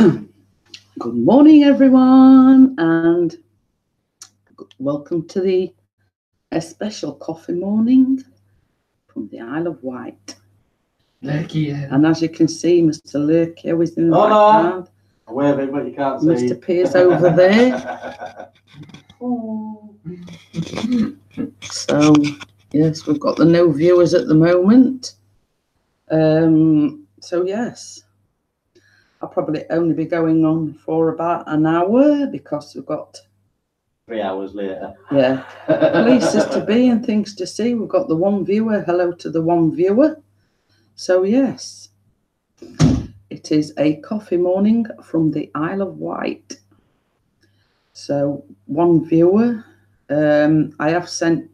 Good morning, everyone, and welcome to a special coffee morning from the Isle of Wight. Lurkio. And as you can see, Mr. Lurkio is in the background. No. Aware of it, but you can't see. Mr. P is over there. So, yes, we've got the no viewers at the moment. So, yes. I'll probably only be going on for about an hour because we've got 3 hours later. Yeah, places to be and things to see. We've got the one viewer. Hello to the one viewer. So yes, it is a coffee morning from the Isle of Wight. So one viewer. I have sent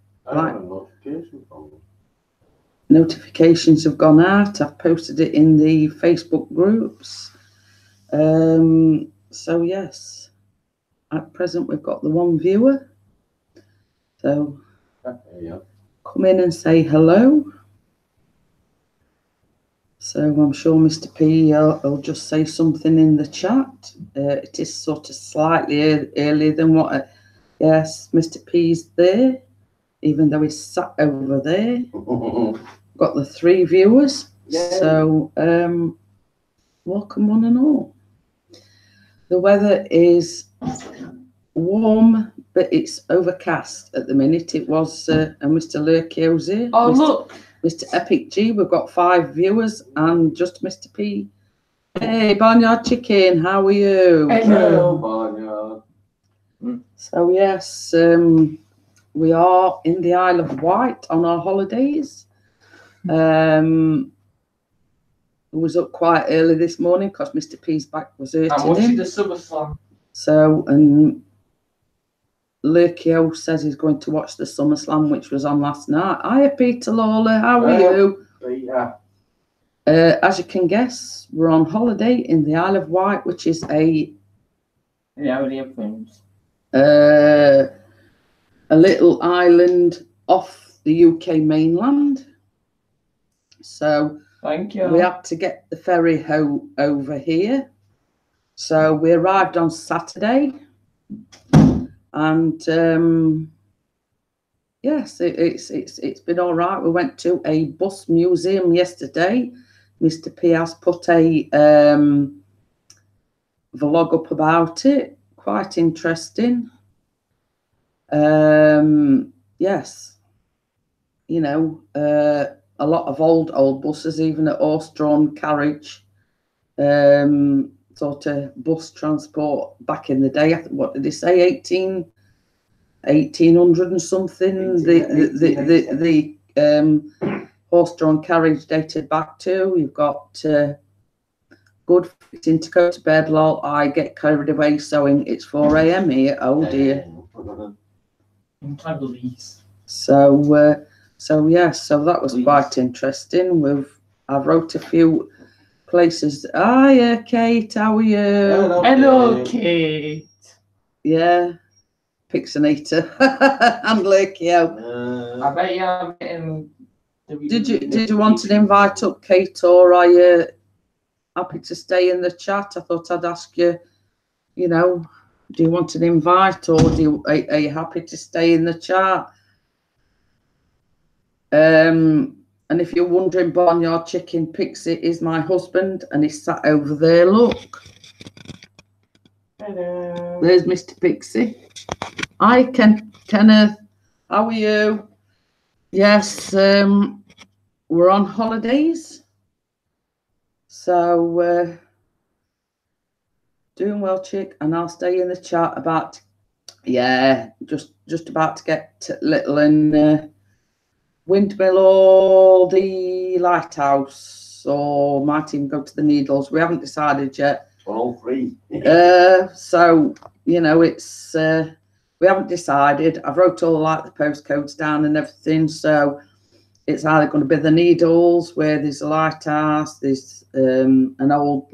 notifications have gone out. I've posted it in the Facebook groups. So yes, at present we've got the one viewer. So come in and say hello. So I'm sure Mr. P will just say something in the chat. It is sort of slightly earlier than what. Yes, Mr. P's there, even though he's sat over there. Got the 3 viewers. Yay. So welcome one and all. The weather is warm, but it's overcast at the minute. It was, and Mr. Lurkio's here. Oh, look. Mr. Epic G, we've got 5 viewers and just Mr. P. Hey, Barnyard Chicken, how are you? Hello, Barnyard. So, yes, we are in the Isle of Wight on our holidays. Was up quite early this morning because Mr. P's back was hurting him. I'm watching the SummerSlam. So, and Lurkio says he's going to watch the SummerSlam, which was on last night. Hiya, Peter Lawler, how are you? Peter. As you can guess, we're on holiday in the Isle of Wight, which is a little island off the UK mainland. So thank you. We had to get the ferry over here. So we arrived on Saturday. And yes, it's been all right. We went to a bus museum yesterday. Mr. P has put a vlog up about it. Quite interesting. Yes, you know, a lot of old buses, even a horse-drawn carriage. Sort of bus transport back in the day. What did they say? 1800 and something. The horse-drawn carriage dated back to. You've got good fitting to go to bed. Lol, I get carried away sewing. It's 4 a.m. here. Oh dear. So yes, so that was quite interesting. I've wrote a few places. Hiya, Kate, how are you? Hello, Kate. Yeah, Pixinator and Lurkio. I bet you have it. Did you want an invite up, Kate, or are you happy to stay in the chat? I thought I'd ask you, you know, do you want an invite or are you happy to stay in the chat? And if you're wondering, Barnyard Chicken, Pixie is my husband, and he's sat over there. Look. Hello. There's Mr. Pixie. Hi, Kenneth. How are you? Yes, we're on holidays. So, doing well, chick, and I'll stay in the chat about, yeah, just about to get little and Windmill or the Lighthouse, or might even go to the Needles. We haven't decided yet. All 3. So, you know, it's we haven't decided. I've wrote all the postcodes down and everything. So it's either going to be the Needles, where there's a lighthouse, there's an old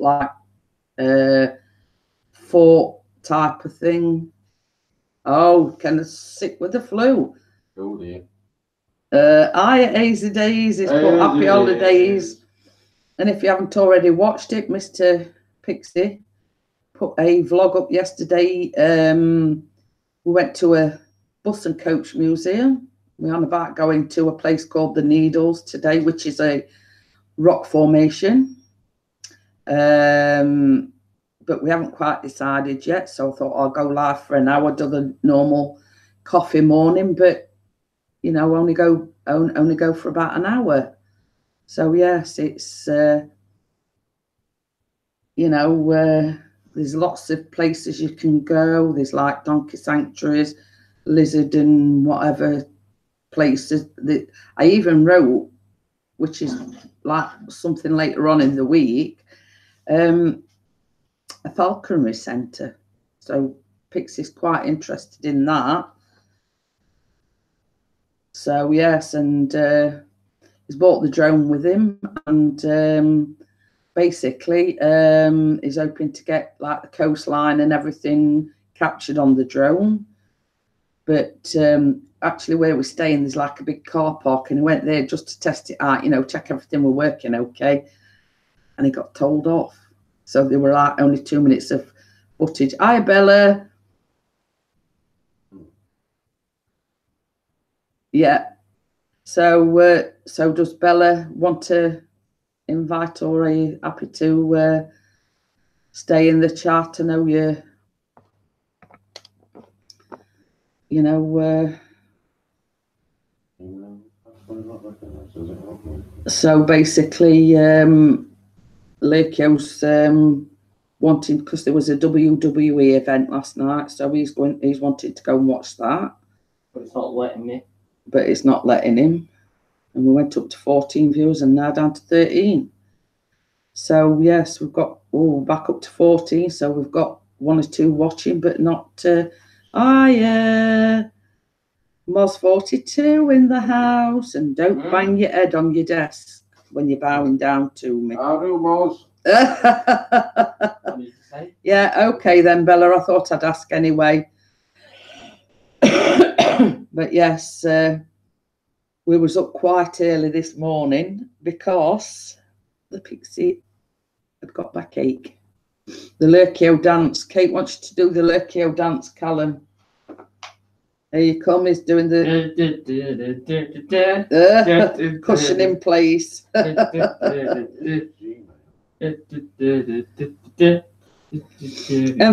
fort type of thing. Oh, kind of sick with the flu. Oh dear. Easy Days is called Happy Holidays. And if you haven't already watched it, Mr. Pixie, put a vlog up yesterday. We went to a bus and coach museum. We're on about going to a place called the Needles today, which is a rock formation. But we haven't quite decided yet, so I thought I'll go live for an hour, do the normal coffee morning, but you know, only go for about an hour. So yes, it's you know, there's lots of places you can go. There's like donkey sanctuaries, lizard and whatever places that I even wrote, which is like something later on in the week, a falconry centre. So Pixies quite interested in that. So yes, and he's bought the drone with him, and basically he's hoping to get like the coastline and everything captured on the drone. But actually where we're staying, there's like a big car park, and he went there just to test it out, you know, check everything were working okay, and he got told off. So there were like only 2 minutes of footage. Hi, Bella. Yeah. So so does Bella want to invite, or are you happy to stay in the chat? I know you know. So basically, Lurkio's wanting, because there was a WWE event last night, so he's wanting to go and watch that. But it's not letting me. But it's not letting him. And we went up to 14 viewers and now down to 13. So yes, we've got back up to 14. So we've got 1 or 2 watching, but not. Moz 42 in the house, and don't bang your head on your desk when you're bowing down to me. I do, Moz. Yeah, okay then, Bella. I thought I'd ask anyway. But yes, we was up quite early this morning because the Pixie had got back ache. The lurkio dance. Kate wants you to do the lurkio dance, Callum. There you come. He's doing the cushion in place. And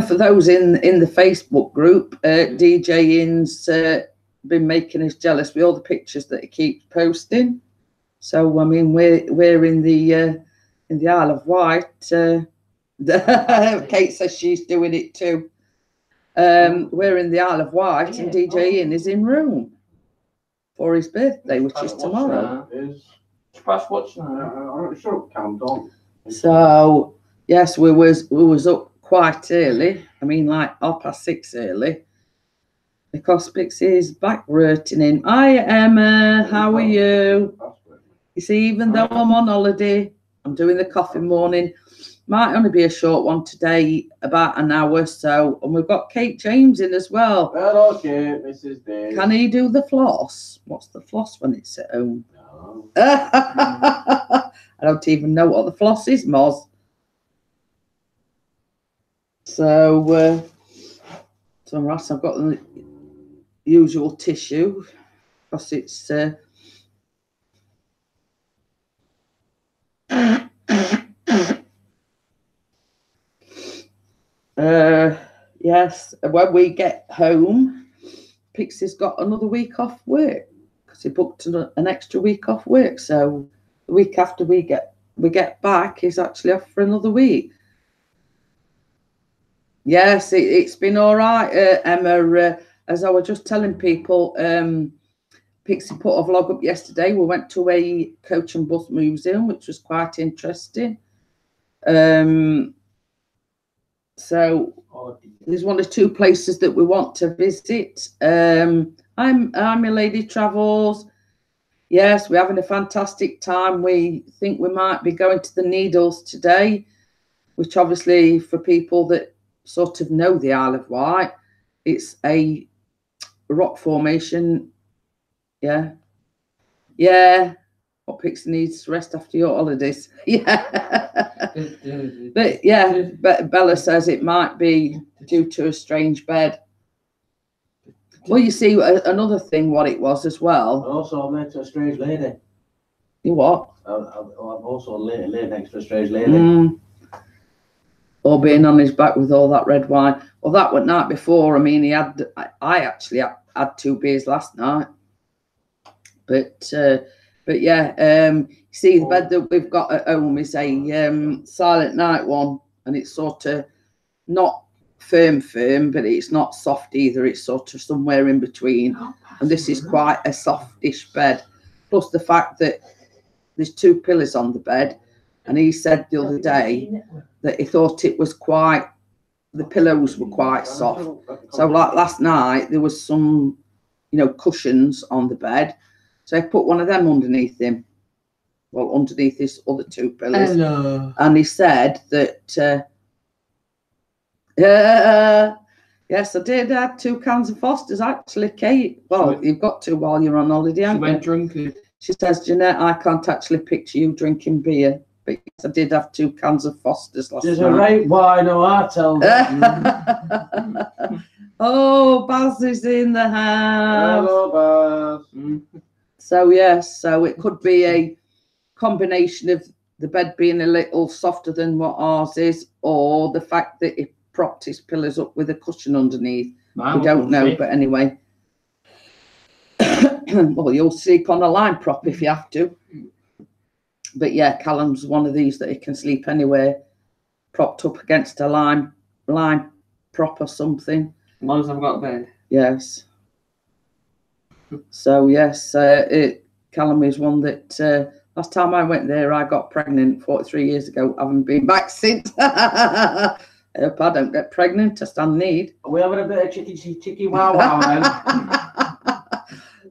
for those in the Facebook group, DJ Ian's been making us jealous with all the pictures that he keeps posting. So I mean, we're in the Isle of Wight. Kate says she's doing it too. We're in the Isle of Wight, and DJ Ian is in Rome for his birthday, which is tomorrow. So yes, we was up quite early. I mean, like 6:30 early, because Pixie's back rooting in. Hi Emma, how are you? You see, even though I'm on holiday, I'm doing the coffee morning. Might only be a short one today, about an hour. So, and we've got Kate James in as well. Hello, Kate, Mrs. Day. Can he do the floss? What's the floss when it's at home? No. I don't even know what the floss is, Moz. So, Ross, I've got the usual tissue because it's. Yes, when we get home, Pixie's got another week off work because he booked an extra week off work. So the week after we get back, he's actually off for another week. Yes, it's been all right, Emma. As I was just telling people, Pixie put a vlog up yesterday. We went to a coach and bus museum, which was quite interesting. So there's 1 or 2 places that we want to visit. I'm your lady travels. Yes, we're having a fantastic time. We think we might be going to the Needles today, which obviously for people that sort of know the Isle of Wight, it's a rock formation. Yeah. What Pixie needs to rest after your holidays. Yeah. But yeah, Bella says it might be due to a strange bed. Well, you see, another thing, what it was as well. Also, I met a strange lady. You what? I'm also lay next to a strange lady. Or being on his back with all that red wine. Well, that went night before. I mean, I actually had 2 beers last night. But yeah, see, the bed that we've got at home is a silent night one, and it's sort of not firm, but it's not soft either. It's sort of somewhere in between. And this is quite a softish bed. Plus the fact that there's 2 pillows on the bed, and he said the other day that he thought it was the pillows were quite soft. So like last night, there was some, cushions on the bed. So I put one of them underneath him. Well, underneath his other 2 pillows. Hello. And he said that, yes, I did have 2 cans of Foster's, actually, Kate. Well, you've got to while you're on holiday, haven't you? She went drunken. She says, Jeanette, I can't actually picture you drinking beer. But yes, I did have 2 cans of Foster's last There's night. a right wine, no, I tell you. Oh, Baz is in the house. Hello, Baz. So, yes, so it could be a combination of the bed being a little softer than what ours is, or the fact that he propped his pillows up with a cushion underneath. We don't know, but anyway. Well, you'll sleep on a line prop if you have to. But yeah, Callum's one of these that he can sleep anywhere, propped up against a line prop or something. As long as I've got a bed. Yes. So yes, Callum is one that last time I went there, I got pregnant 43 years ago. I haven't been back since. I hope I don't get pregnant. I stand need. Are we having a bit of chicky wow wow then?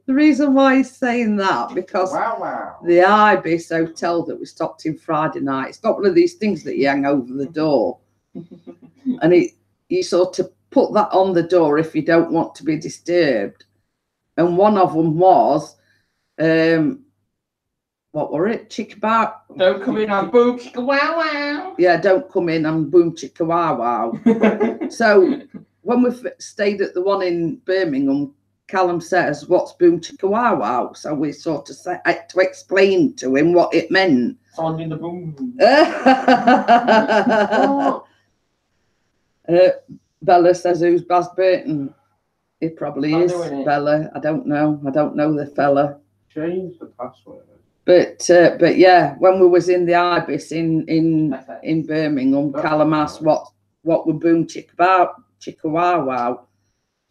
The reason why he's saying that, because wow. the Ibis hotel that we stopped in Friday night, it's got one of these things that you hang over the door. And you sort of put that on the door if you don't want to be disturbed. And one of them was, what were it? Chicka Don't come in on boom chicka wow wow. Yeah, don't come in on boom chicka wow wow. So when we stayed at the one in Birmingham, Callum says, what's boom chicka wow wow? So we sort of had to explain to him what it meant. Sound in the boom. Bella says, who's Baz Burton? It probably Not is doing it. Bella. I don't know the fella. Change the password. But yeah, when we was in the Ibis in Birmingham, Callum asked what were boom chicka wow wow.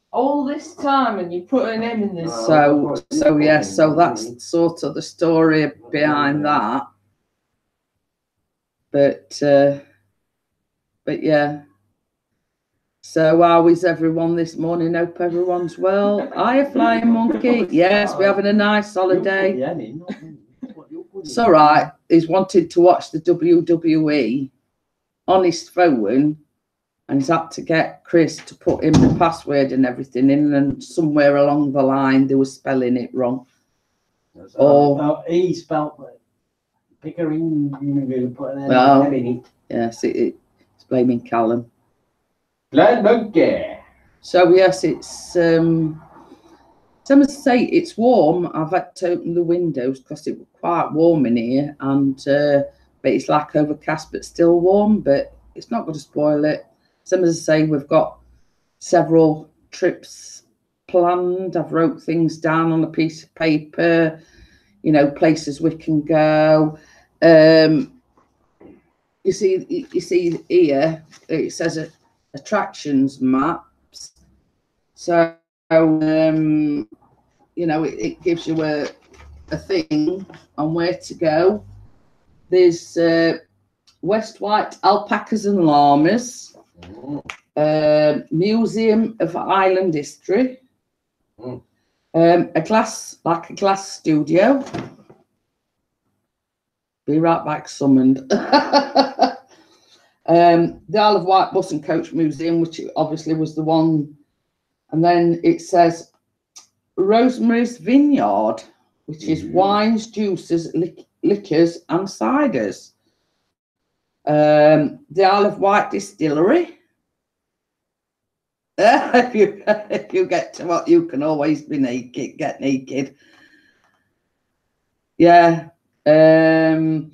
All this time, and you put an M in this. So yes, so that's sort of the story behind that. But yeah. So how is everyone this morning? Hope everyone's well. Hiya, Flying Monkey. Yes, we're having a nice holiday. It's all right. He's wanted to watch the WWE on his phone, and he's had to get Chris to put in the password and everything in, and somewhere along the line they were spelling it wrong. He spelled it. Pickering. Well, yes, it's blaming Callum. Blind monkey. So yes, it's some say it's warm. I've had to open the windows because it was quite warm in here, and but it's like overcast but still warm. But it's not going to spoil it. Some as I say, we've got several trips planned. I've wrote things down on a piece of paper. Places we can go. You see here it says attractions maps. So it gives you a thing on where to go. There's West Wight alpacas and llamas, Museum of Island History, a glass studio. Be right back, summoned. The Isle of Wight Bus and Coach Museum, which obviously was the one. And then it says Rosemary's Vineyard, which is wines, juices, liquors and ciders. The Isle of Wight Distillery. If you get to what you can always be naked, get naked. Yeah. Tapnell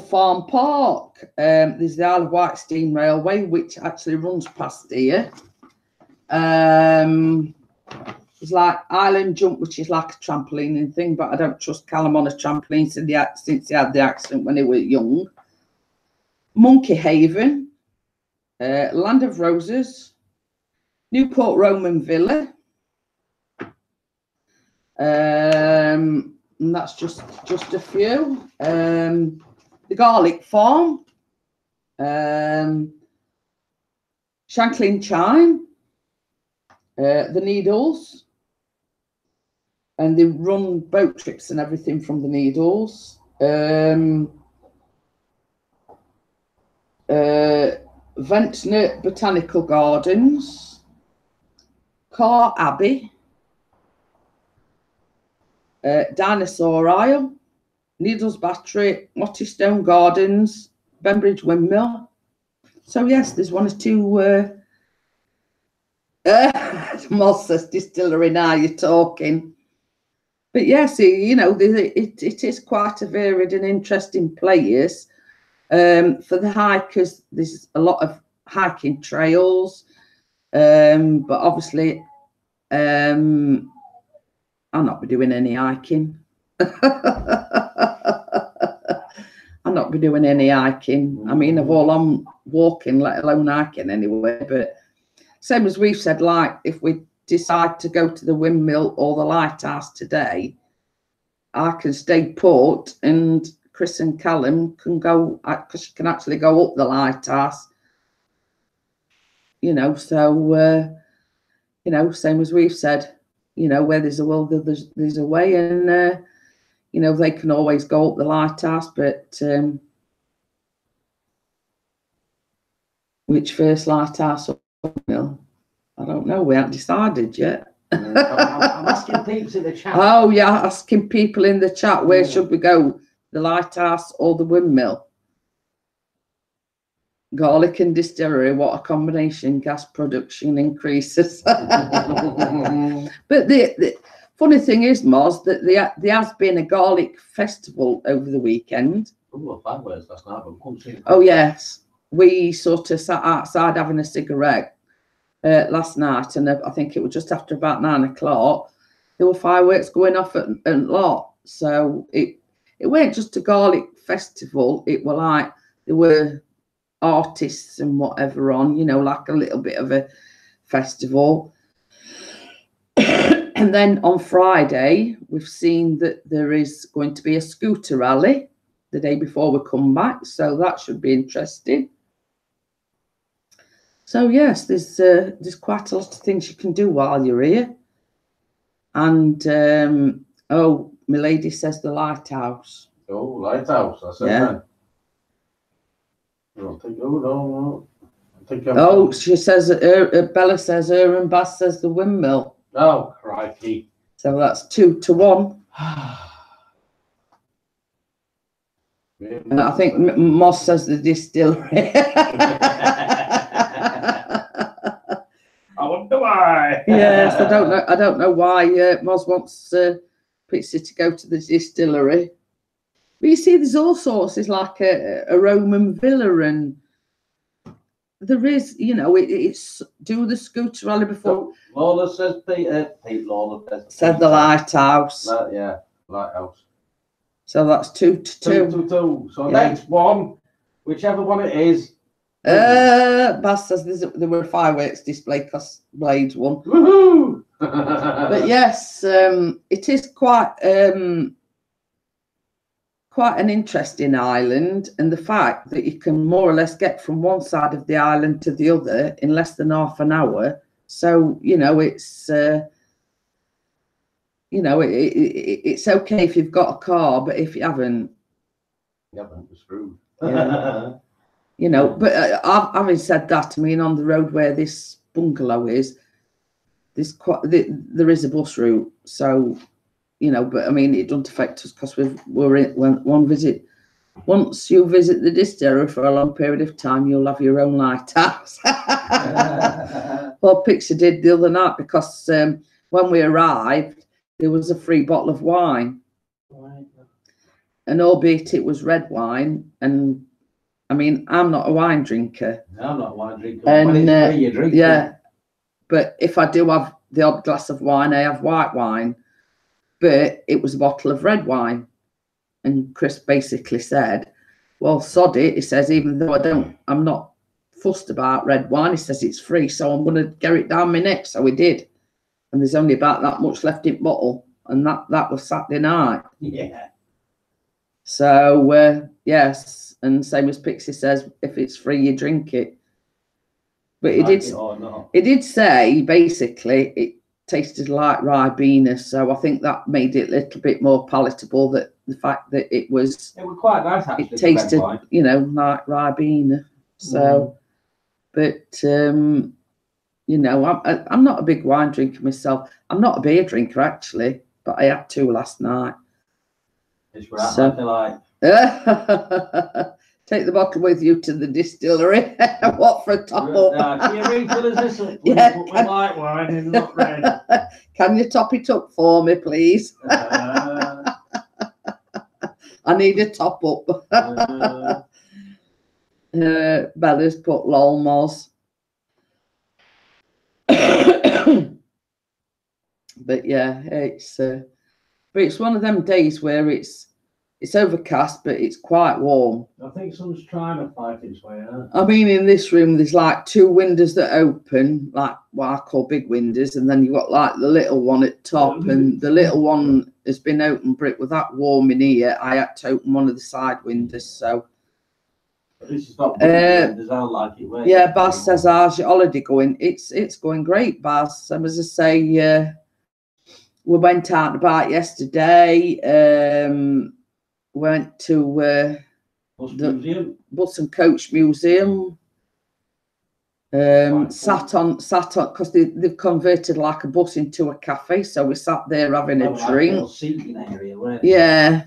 Farm Park. There's the Isle of Wight Steam Railway, which actually runs past here. It's like Island Jump, which is like a trampolining thing, but I don't trust Callum on a trampoline since he had the accident when he was young. Monkey Haven, Land of Roses, Newport Roman Villa, and that's just a few. The Garlic Farm, Shanklin Chine, the Needles, and they run boat trips and everything from the Needles. Ventnor Botanical Gardens, Carr Abbey, Dinosaur Isle, Needles Battery, Mottystone Gardens, Benbridge Windmill. So yes, there's one or two. Moss says distillery. Now you're talking. But yes, you know, it is quite a varied and interesting place. For the hikers, there's a lot of hiking trails, but obviously I'll not be doing any hiking. I'll not be doing any hiking. I mean, of all I'm walking, let alone hiking anyway. But same as we've said, like if we decide to go to the windmill or the lighthouse today, I can stay put and Chris and Callum can go, because you can actually go up the lighthouse, you know. So you know, same as we've said, you know, where there's a will, there's a way, and you know, they can always go up the lighthouse. But which first lighthouse or mill, I don't know. We haven't decided yet. I'm asking people in the chat. Oh yeah, asking people in the chat, where should we go? The lighthouse or the windmill? Garlic and distillery, what a combination. Gas production increases. But the funny thing is, Moz, that there has been a garlic festival over the weekend. Oh yes, we sort of sat outside having a cigarette last night, and I think it was just after about 9 o'clock. There were fireworks going off at lot. So it weren't just a garlic festival. It were like there were artists and whatever on, you know, like a little bit of a festival. And then on Friday, we've seen that there is going to be a scooter rally the day before we come back. So that should be interesting. So yes, there's quite a lot of things you can do while you're here. And oh, my lady says the lighthouse. Oh, lighthouse. I said that. I don't think. Oh no. I think oh, she says Bella says her and Bass says the windmill. Oh, crikey! So that's 2-1. And I think Moss says the distillery. I wonder why. Yes, I don't know why Moz wants Pixie to go to the distillery. But you see, there's all sorts. There's like a Roman villa, and there is, you know, it's do the scooter rally before. So, Lola says Pete Lola said the lighthouse. Yeah, lighthouse. So that's 2-2. 2-2. So next one, whichever one it is. Bass says there were fireworks display because Blades won. Woohoo! But yes, it is quite an interesting island, and the fact that you can more or less get from one side of the island to the other in less than half an hour. So you know, it's you know, it's okay if you've got a car, but if you haven't, you're screwed. Yeah. You know, but having said that, I mean, on the road where this bungalow is, there is a bus route. So, you know, but I mean, it doesn't affect us because we're in one visit once you visit the distillery for a long period of time, you'll have your own lighthouse. Well, Pixie did the other night because when we arrived, there was a free bottle of wine. Right. And albeit it was red wine, and I mean, I'm not a wine drinker. No, I'm not a wine drinker. And, When it's free, you drink yeah, it. but if I do have the odd glass of wine, I have white wine. But it was a bottle of red wine. And Chris basically said, well, sod it. He says, even though I'm not fussed about red wine, he says it's free, so I'm going to get it down my neck. So we did. And there's only about that much left in the bottle. And that was Saturday night. Yeah. So, yes. And same as Pixie says, if it's free, you drink it. But it did say, basically, it tasted like Ribena. So I think that made it a little bit more palatable, that the fact that it was quite nice, actually. It tasted, you know, like Ribena. So, but, you know, I'm not a big wine drinker myself. I'm not a beer drinker, actually, but I had 2 last night. It's right, so, like. Take the bottle with you to the distillery. What for a top up? Can you refill us this up? Yeah, Put my white wine in, not red. Can you top it up for me, please? I need a top up. Bella's put lol moz. But yeah, it's one of them days where it's overcast, but it's quite warm. I think sun's trying to fight its way out. I mean, in this room, there's like 2 windows that open, like what I call big windows, and then you've got like the little one at top, and the little one has been open, but it was that warm in here, I had to open one of the side windows, so. But this is not windows, I like it. Yeah, Baz says, how's your holiday going? It's going great, Baz. So as I say, we went out and about yesterday, went to the Bus and Coach Museum. Sat on because they've converted like a bus into a cafe, so we sat there having a drink. Seating area, weren't Yeah.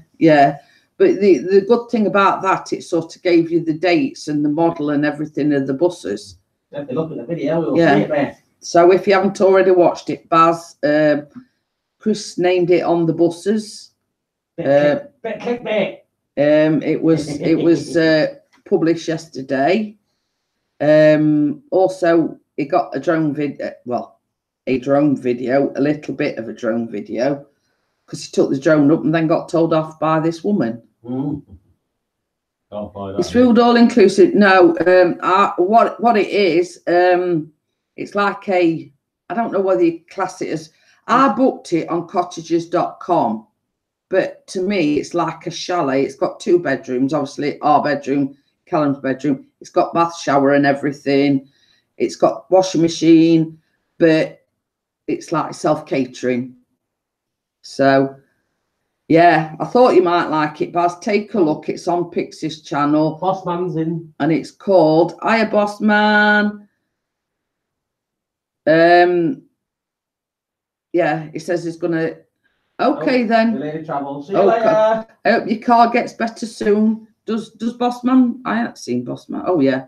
But the good thing about that, it sort of gave you the dates and the model and everything of the buses. If you look at the video, you'll see it there. So if you haven't already watched it, Baz, Chris named it on the buses. Clickbait. It was published yesterday. Also, it got a drone video. Well, a drone video, a little bit of a drone video, because he took the drone up and then got told off by this woman. It's food all inclusive. No, what it is, it's like I don't know whether you class it as. I booked it on cottages.com, but to me, it's like a chalet. It's got 2 bedrooms, obviously, our bedroom, Callum's bedroom. It's got bath, shower and everything. It's got washing machine, but it's like self-catering. So, yeah, I thought you might like it, Baz. Take a look. It's on Pixies channel. Bossman's in. And it's called Hiya Bossman. Yeah, it says it's going to... Okay, then. Related travel. See you later. I hope your car gets better soon. Does Bossman? I haven't seen Bossman. Oh, yeah.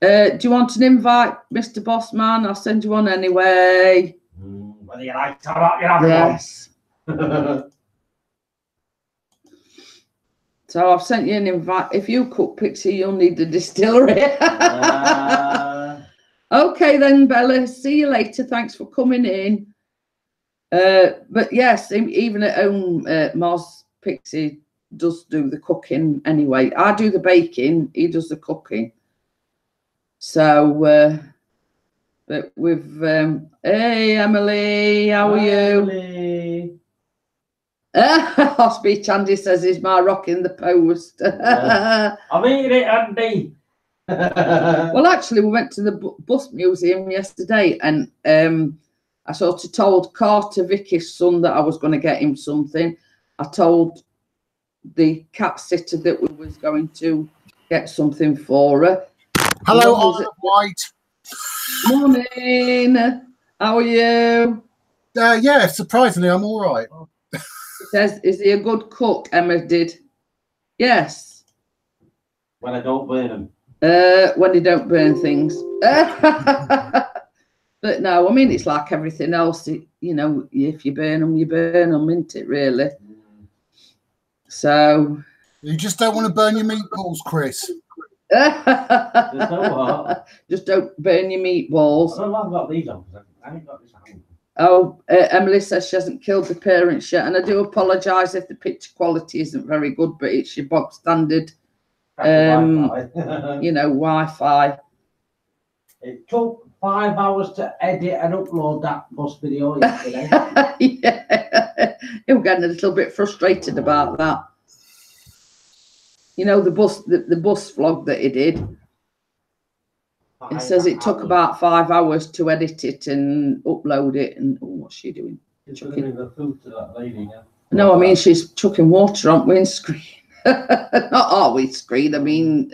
Do you want an invite, Mr. Bossman? I'll send you one anyway. Whether you like it or not, you have yes. So I've sent you an invite. If you cook, Pixie, you'll need the distillery. Okay, then, Bella. See you later. Thanks for coming in. But yes, even at home, Moz Pixie does do the cooking anyway. I do the baking, he does the cooking. So, but we've, hey, Emily, how are you? Our speech Andy says is my rock in the post. I'm eating it, Andy. Well, actually, we went to the bus museum yesterday, and I sort of told Carter, Vicky's son, that I was going to get him something. I told the cat sitter that we was going to get something for her. Hello, Oliver White. Morning. How are you? Yeah, surprisingly, I'm all right. He says, is he a good cook? Emma did. Yes. When I don't burn them. When you don't burn things. But no, I mean, it's like everything else. You know, if you burn them, isn't it, really? So. You just don't want to burn your meatballs, Chris. Just don't burn your meatballs. I don't know if I've got these on because I haven't got this on. Oh, Emily says she hasn't killed the parents yet, and I do apologise if the picture quality isn't very good, but it's your bog standard, you know, Wi-Fi. It took 5 hours to edit and upload that bus video yesterday. Yeah, I'm getting a little bit frustrated about that. You know, the bus vlog that he did. It says it took about 5 hours to edit it and upload it. And oh, what's she doing? She's chucking the food to that lady. Yeah. No, I mean she's chucking water on windscreen. Not our windscreen. I mean,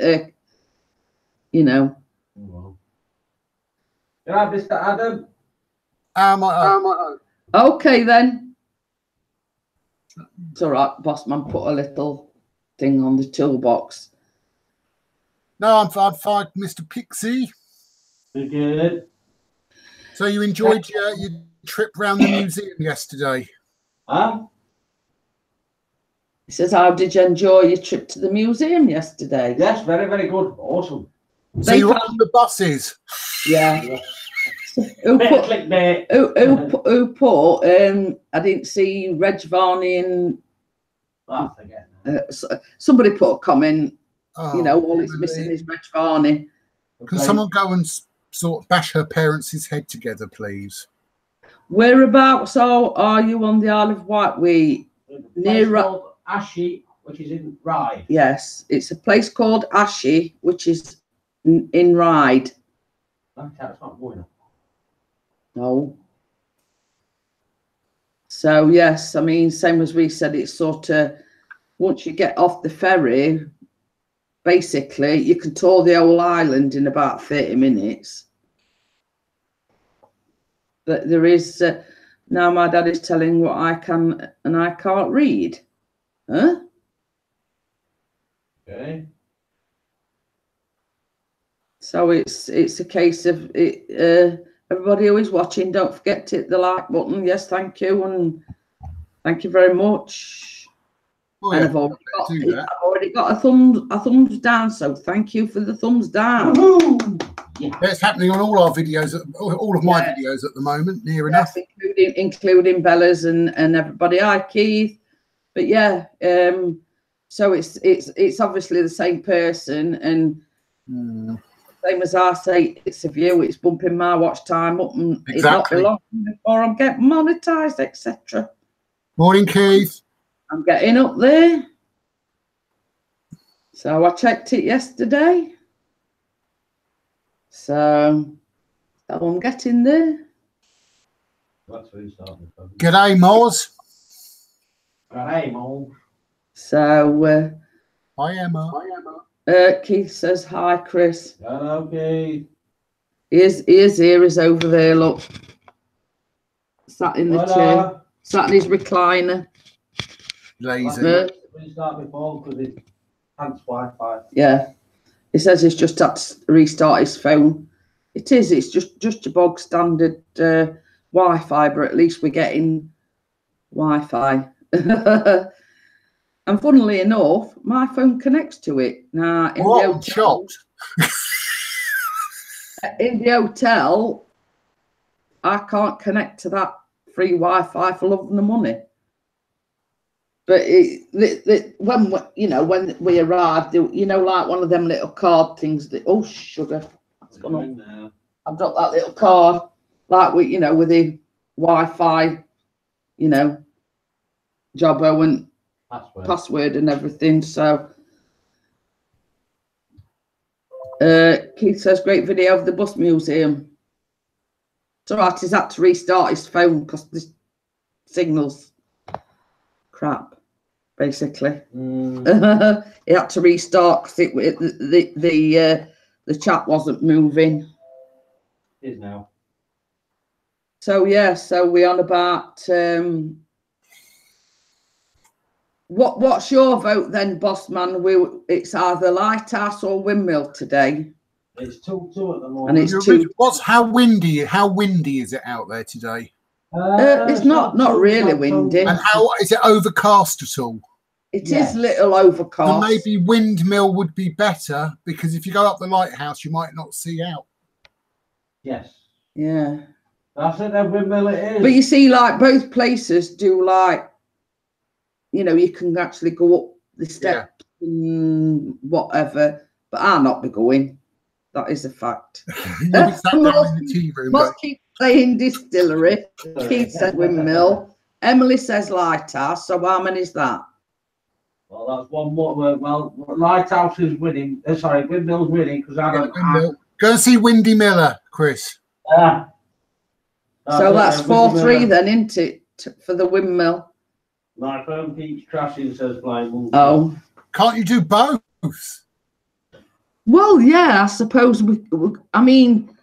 you know. Can I, Mr. Adam? Okay then. It's all right, boss man. Put a little thing on the toolbox. No, I'm fine, Mr. Pixie. Good. So you enjoyed your trip around the museum yesterday? Huh? He says, how did you enjoy your trip to the museum yesterday? Yes, very, very good. Awesome. So you were on the buses? Yeah. Who put, I didn't see Reg Varney and I forget. Somebody put a comment, you know, all it's really? missing is Reg Varney. Can someone go and sort of bash her parents' head together, please? Whereabouts are you on the Isle of Wight? Near Ashy, which is in Ryde. Yes, it's a place called Ashy, which is in Ryde. That's not going on. No. So yes, I mean, same as we said, it's sort of once you get off the ferry, basically you can tour the whole island in about 30 minutes. But there is now my dad is telling what I can and I can't read. Huh? Okay. So it's a case of it. Everybody who is watching, don't forget to hit the like button. Yes, thank you, and thank you very much. Oh, and yeah, I've already got a thumbs down. So thank you for the thumbs down. Yeah. It's happening on all our videos, all of my videos at the moment, near enough. Including Bella's and everybody. Hi, Keith. But yeah, so it's obviously the same person, and same as I say, it's a view. It's bumping my watch time up, and it's not long before I'm getting monetized, etc. Morning, Keith. I'm getting up there. So I checked it yesterday. So I'm getting there. G'day, Moz. G'day, Moz. So hi, Emma. Keith says hi, Chris. Hello, Keith. He is here. He's over there. Look, sat in the chair, sat in his recliner. Lazy. We start before because it's pants Wi-Fi. Yeah, he says he's just had to restart his phone. It is. It's just a bog standard Wi-Fi, but at least we're getting Wi-Fi. And funnily enough, my phone connects to it now. In the hotel, in the hotel, I can't connect to that free Wi-Fi for love and the money. But when we arrived, like one of them little card things that sugar, that's gone on. I've dropped that little card, like with the Wi-Fi, Jobbo and password and everything. So Keith says great video of the bus museum. It's all right, he's had to restart his phone because the signal's crap, basically. He had to restart because the chat wasn't moving. It is now. So yeah, so we're on about What's your vote then, boss man? It's either lighthouse or windmill today. It's 2-2 at the moment. And it's two. How windy is it out there today? It's not really windy. And how is it overcast at all? It is little overcast. So maybe windmill would be better, because if you go up the lighthouse, you might not see out. Yes. Yeah. That's it, then windmill it is. But you see, like, both places do, like, you know, you can actually go up the steps and whatever, but I'll not be going. That is a fact. You'll be sat down in the tea room. Must keep saying distillery. Keith said windmill. Emily says lighthouse. So how many is that? Well, that's one more. Well, lighthouse is winning. Sorry, windmill's winning because I don't. Go and see Windy Miller, Chris. So that's 4-3 then, isn't it, for the windmill? My phone keeps crashing, says Blind Monkey. Oh. Can't you do both? Well, yeah, I suppose I mean,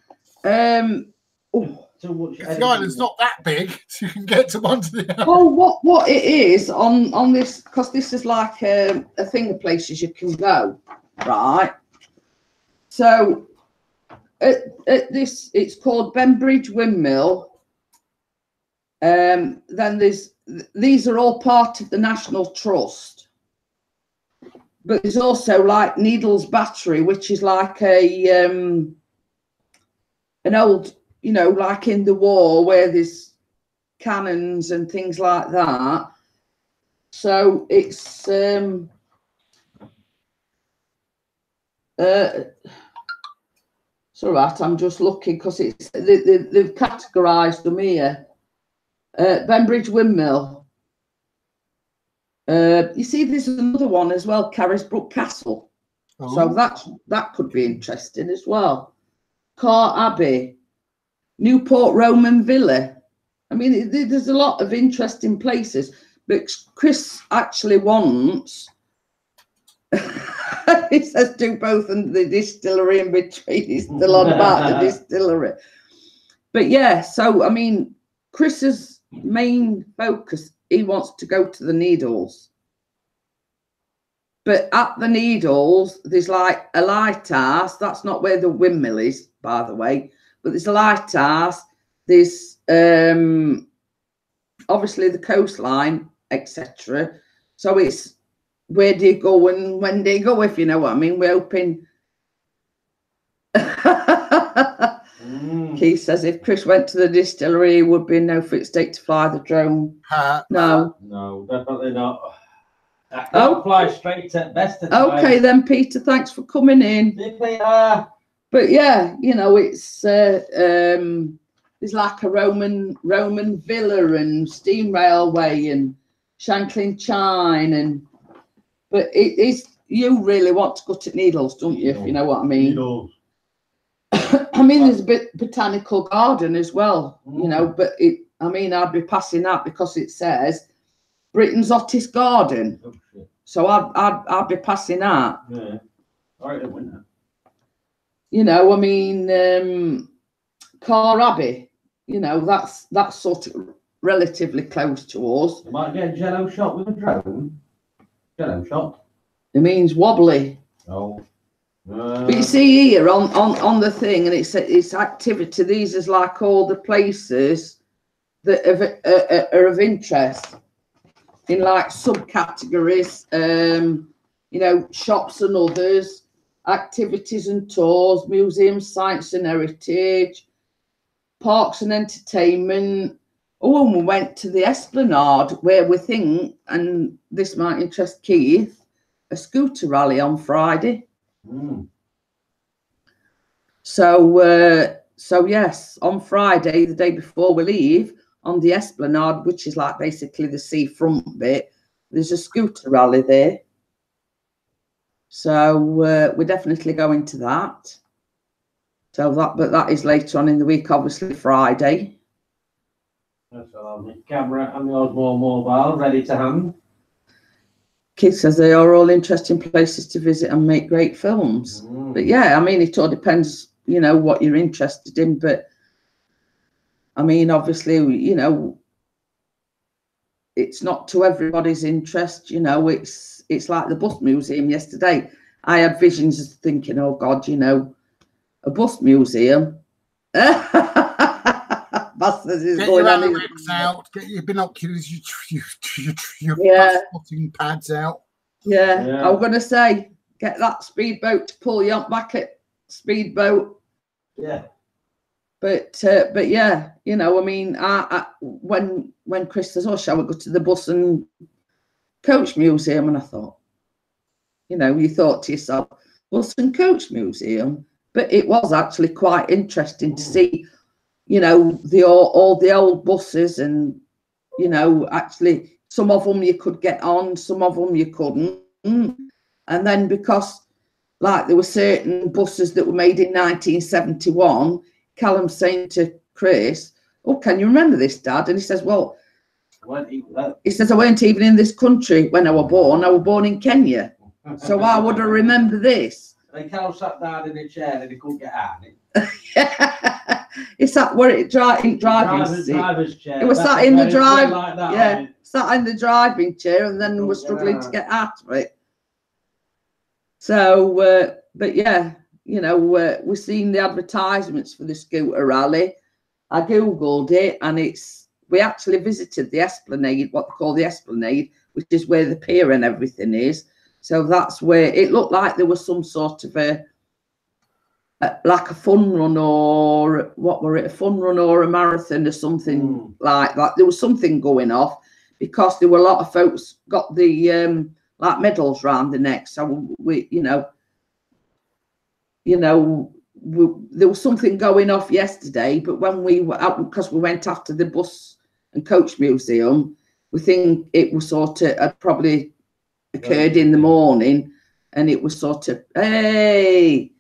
Too much. The island's not that big, so you can get to one to the other. well, what it is on this, because this is like a thing of places you can go, right? So at this, it's called Benbridge Windmill. Then these are all part of the National Trust. But there's also like Needles Battery, which is like an old, you know, like in the war where there's cannons and things like that. So it's it's all right. I'm just looking because it's they've categorised them here. Benbridge Windmill. You see, there's another one as well, Carisbrooke Castle. Oh. So that could be interesting as well. Carr Abbey, Newport Roman Villa. I mean, there's a lot of interesting places. But Chris actually wants, he says, do both and the distillery in between. He's still on about the distillery. But yeah, so I mean, Chris's main focus, he wants to go to the Needles. But at the Needles, there's like a lighthouse. That's not where the windmill is, by the way. But there's a lighthouse. There's obviously the coastline, etc. So it's where do you go and when do you go, if you know what I mean. We're hoping. Keith says if Chris went to the distillery, he would be in no fit state to fly the drone. No. No, definitely not. I can't fly straight at best of times. Okay then, Peter, thanks for coming in. But yeah, you know, it's there's like a Roman villa and steam railway and Shanklin Chine but it is, you really want to go to Needles, don't you, if you know what I mean? Needles. I mean, there's a bit botanical garden as well, you know, but I mean, I'd be passing that because it says Britain's hottest garden. Oh, so I'd be passing that. Yeah. All right, winter. You know, I mean, Carr Abbey, you know, that's sort of relatively close to us. You might get a jello shot with a drone. Jello shot. It means wobbly. Oh. But you see here on the thing, and it's activity. These is like all the places that are of interest in like subcategories. You know, shops and others, activities and tours, museums, science and heritage, parks and entertainment. Oh, and we went to the Esplanade where we think, and this might interest Keith, a scooter rally on Friday. So yes, on Friday, the day before we leave, on the Esplanade, which is like basically the seafront bit, there's a scooter rally there. So we're definitely going to that. So but that is later on in the week, obviously Friday. Yes, I'll have my camera and the Osborne mobile ready to hand. Keith says they are all interesting places to visit and make great films. But yeah, I mean, it all depends, you know, what you're interested in. But I mean, obviously, you know, it's not to everybody's interest. You know, it's like the bus museum yesterday. I had visions of thinking, oh God, you know, a bus museum. Busters is Get going your on. anorex out. Get your binoculars. Your Yeah. spotting pads out. Yeah, I was going to say, get that speedboat to pull you up back at speedboat. Yeah. But yeah, you know, I mean, when Chris says, "Oh, shall we go to the bus and coach museum?" and I thought, you know, you thought to yourself, bus and coach museum, but it was actually quite interesting to see, you know, all the old buses, and you know, actually some of them you could get on, some of them you couldn't, and then because like there were certain buses that were made in 1971. Callum saying to Chris, "Oh, can you remember this, Dad?" And he says, "Well," he says, "I weren't even in this country when I was born. I was born in Kenya. So why would I remember this?" And Cal sat down in a chair and he couldn't get out. It's that where it driving driver's chair. It was sat in the drive, like that, yeah, sat in the driving chair, and then was struggling to get out of it. So, but yeah, you know, we're seeing the advertisements for the scooter rally. I googled it, and we actually visited the Esplanade, what they call the Esplanade, which is where the pier and everything is. So that's where it looked like there was some sort of like a fun run, or what were it, a fun run or a marathon or something like that. There was something going off because there were a lot of folks got the like medals round the neck. So we, there was something going off yesterday, but when we were out, because we went after the bus and coach museum, we think it was sort of probably occurred in the morning, and it was sort of, hey,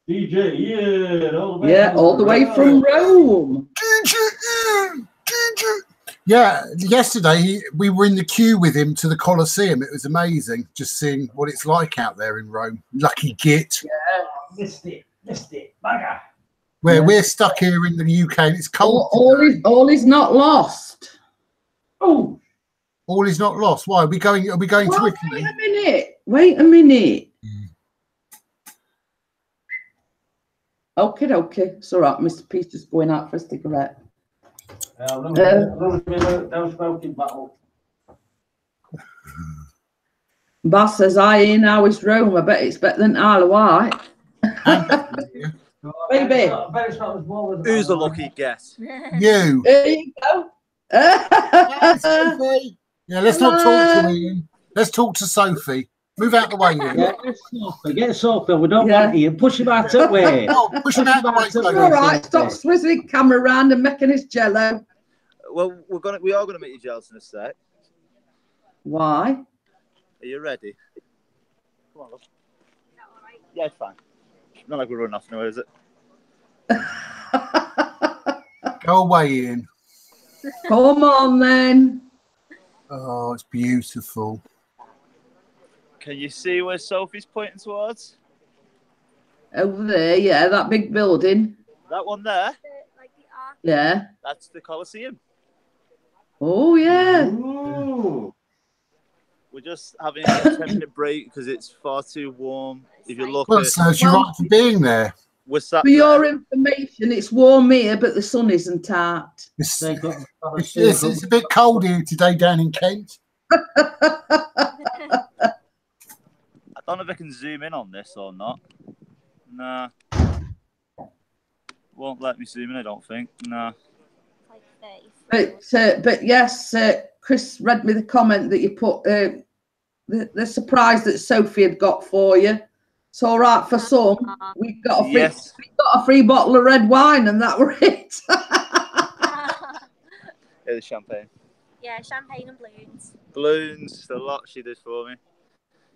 DJ, all the way from Rome. Yeah, yesterday we were in the queue with him to the Colosseum. It was amazing just seeing what it's like out there in Rome. Lucky git. Yeah, missed it, bugger. Where we're stuck here in the UK and it's cold. All is not lost. Oh, all is not lost. Why are we going? Are we going to Italy? Wait a minute. Okay. It's all right. Mr. Peter's going out for a cigarette. Bass says, "I in now is Rome. I bet it's better than Isle of Wight." Baby, who's the lucky guess? You. There you go. Yeah, let's not talk to Ian. Let's talk to Sophie. Move out the way, Ian. Yeah, get Sophie. We don't want Ian. Push him out the way. Oh, push him out the way. All right, stop swizzling camera around and making his jello. Well, we are gonna make you jealous in a sec. Why? Are you ready? Come on, love. Yeah, it's fine. Not like we're running off nowhere, is it? Go away, Ian. Come on, then. Oh, it's beautiful. Can you see where Sophie's pointing towards? Over there, yeah, that big building. That one there? Yeah. That's the Colosseum. Oh, yeah. Ooh. We're just having a 10-minute break because it's far too warm. If you look Well, so you're right for being there. We're sat for your information, it's warm here, but the sun isn't out. It's a bit cold here today down in Kent. I don't know if I can zoom in on this or not. Nah. Won't let me zoom in, I don't think. Nah. But yes, Chris read me the comment that you put, the surprise that Sophie had got for you. It's all right for some. We got a free bottle of red wine, and that were it. Yeah, the champagne. Yeah, champagne and balloons. Balloons, the lot she did for me.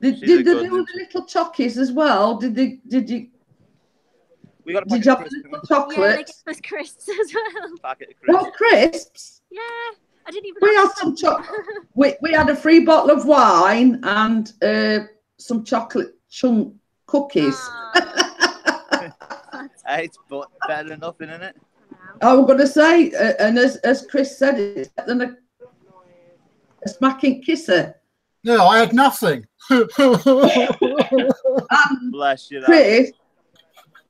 Did they do the little chockies as well? Did you? We got a did you have the little chocolates? Yeah, they gave us crisps as well. Packet of crisps. What crisps? Yeah, I didn't even. We had some we had a free bottle of wine and some chocolate chunk cookies. Hey, it's better than nothing, isn't it? I was going to say, and as Chris said, it's better than A smacking kisser. No, I had nothing. Bless you.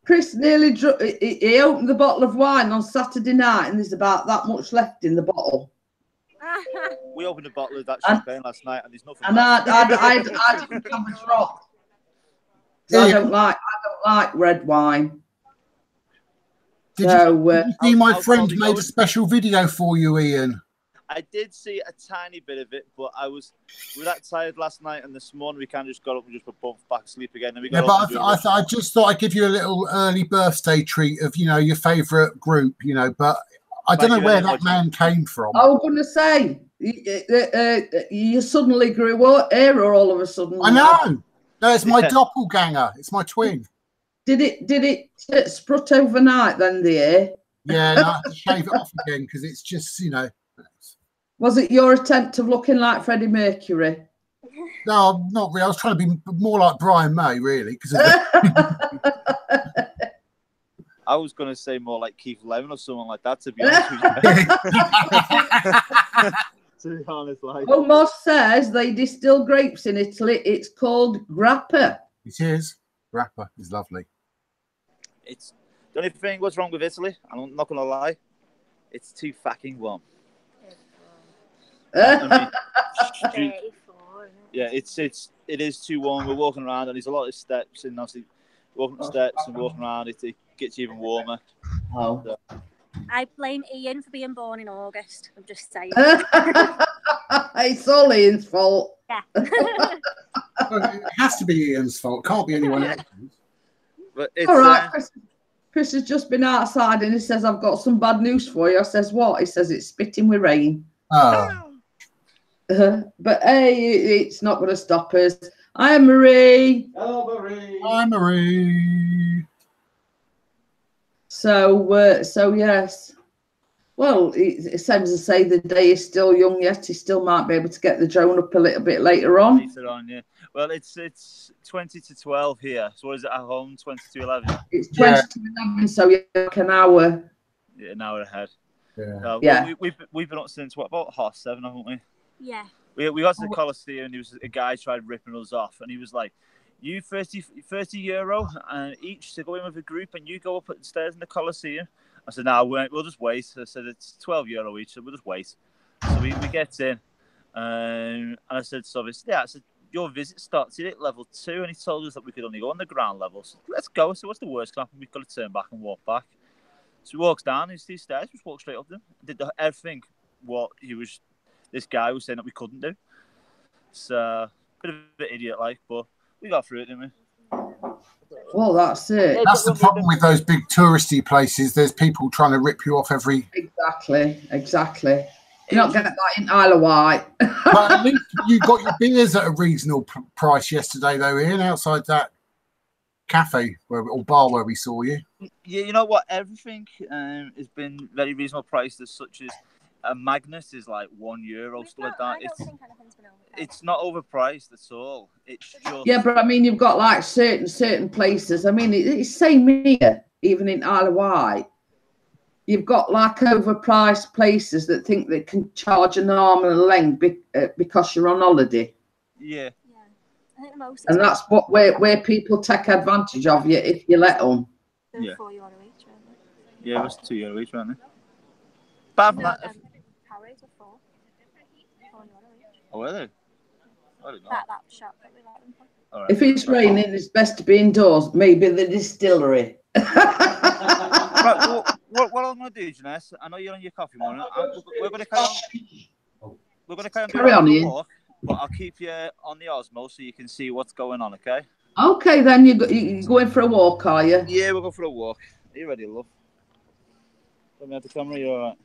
Chris nearly he opened the bottle of wine on Saturday night, and there's about that much left in the bottle. We opened a bottle of that champagne last night, and there's nothing. And I didn't have a drop. I don't like red wine. Did you see my friend made a special video for you, Ian? I did see a tiny bit of it, but we were that tired last night, and this morning we kind of just got up and just put both back asleep again. And we got I just thought I'd give you a little early birthday treat of your favourite group, but I don't know where that man came from. I was going to say you suddenly grew hair all of a sudden. I know. No, it's my doppelganger. It's my twin. Did it sprut overnight then, the hair? Yeah, no, I have to shave it off again because it's just, Was it your attempt of looking like Freddie Mercury? No, not really. I was trying to be more like Brian May, really. I was going to say more like Keith Lemon or someone like that, to be honest with you. To be honest, like. Omar says they distill grapes in Italy. It's called grappa. It is. Grappa is lovely. It's the only thing. What's wrong with Italy? I'm not going to lie. It's too fucking warm. Yeah, it is too warm. We're walking around and there's a lot of steps, and obviously walking the steps and walking around, it gets even warmer. Oh. So. I blame Ian for being born in August. I'm just saying. It's all Ian's fault. Yeah. It has to be Ian's fault. Can't be anyone else's. But it's, all right. Chris has just been outside and he says, "I've got some bad news for you." I says, "What?" He says, "It's spitting with rain." Oh. But hey, it's not going to stop us. Hi, Marie. Hello, Marie. Hi, Marie. So yes. Well, it seems to say the day is still young yet. He still might be able to get the drone up a little bit later on. Later on, yeah. Well, it's 20 to 12 here. So what is it at home? 20 to 11. It's 20 to 11, so yeah, like an hour. Yeah, an hour ahead. Yeah. Yeah. We've been up since what, about 7:30, haven't we? Yeah. We got to the Coliseum and there was a guy tried ripping us off, and he was like, "You 30 euro each to go in with a group, and you go up the stairs in the Coliseum." I said, "No, we'll just wait." I said, "It's 12 euro each, so we'll just wait." So we get in, and I said, "So I said, your visit starts here at level 2, and he told us that we could only go on the ground level. So let's go." So what's the worst can happen? We've got to turn back and walk back. So he walks down these stairs, just walks straight up them, did everything what this guy was saying that we couldn't do. So bit of an idiot, like, but we got through it, didn't we? Well, that's it. That's the problem with those big touristy places. There's people trying to rip you off every. Exactly. You're not getting that in Isle of Wight. But at least you got your beers at a reasonable price yesterday, though, Ian, outside that cafe or bar where we saw you. Yeah, you know what? Everything has been very reasonable prices, such as a magnet is like €1, stuff like that. It's not overpriced at all. It's just but I mean, you've got like certain places. I mean, it's same here, even in Isle of Wight. You've got like overpriced places that think they can charge an arm and a leg because you're on holiday. Yeah. I think the most. And that's where people take advantage of you if you let them. Yeah. €4 each, weren't they? Yeah, it was €2 each, weren't they? Apart from that, Harry's were €4 each. oh, were they? I don't know. That shop that we let them for. All right. If it's raining, it's best to be indoors. Maybe the distillery. Right, well, what I'm going to do, Janess, I know you're on your coffee morning. We're going to carry on. We're going to carry on Ian. walk, but I'll keep you on the Osmo so you can see what's going on. Okay? Okay, then you're going for a walk, are you? Yeah, we'll go for a walk. Are you ready, love? Let me have the camera. You're all right.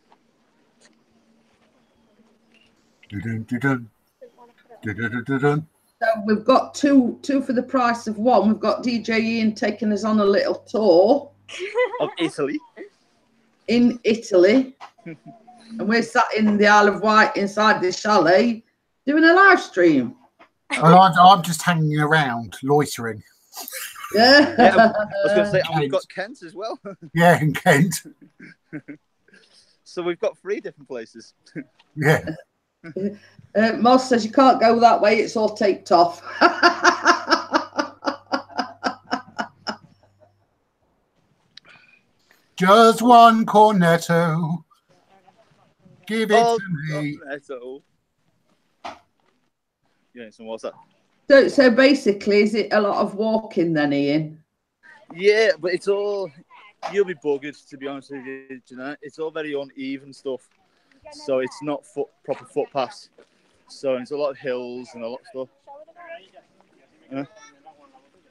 So we've got two for the price of one. We've got DJ Ian taking us on a little tour Of Italy. in Italy. And we're sat in the Isle of Wight inside the chalet doing a live stream. And I'm just hanging around, loitering. Yeah. Yeah, I was going to say, and we've got Kent as well. Yeah, in Kent. So we've got 3 different places. Yeah. Moz says you can't go that way, it's all taped off. Just one cornetto. Give it to me. Cornetto. Yeah, so what's that? So basically, is it a lot of walking then, Ian? Yeah, but it's all, you'll be buggered, to be honest with you, Jeanette. It's all very uneven stuff. So it's not proper footpaths. So it's a lot of hills and a lot of stuff. Yeah.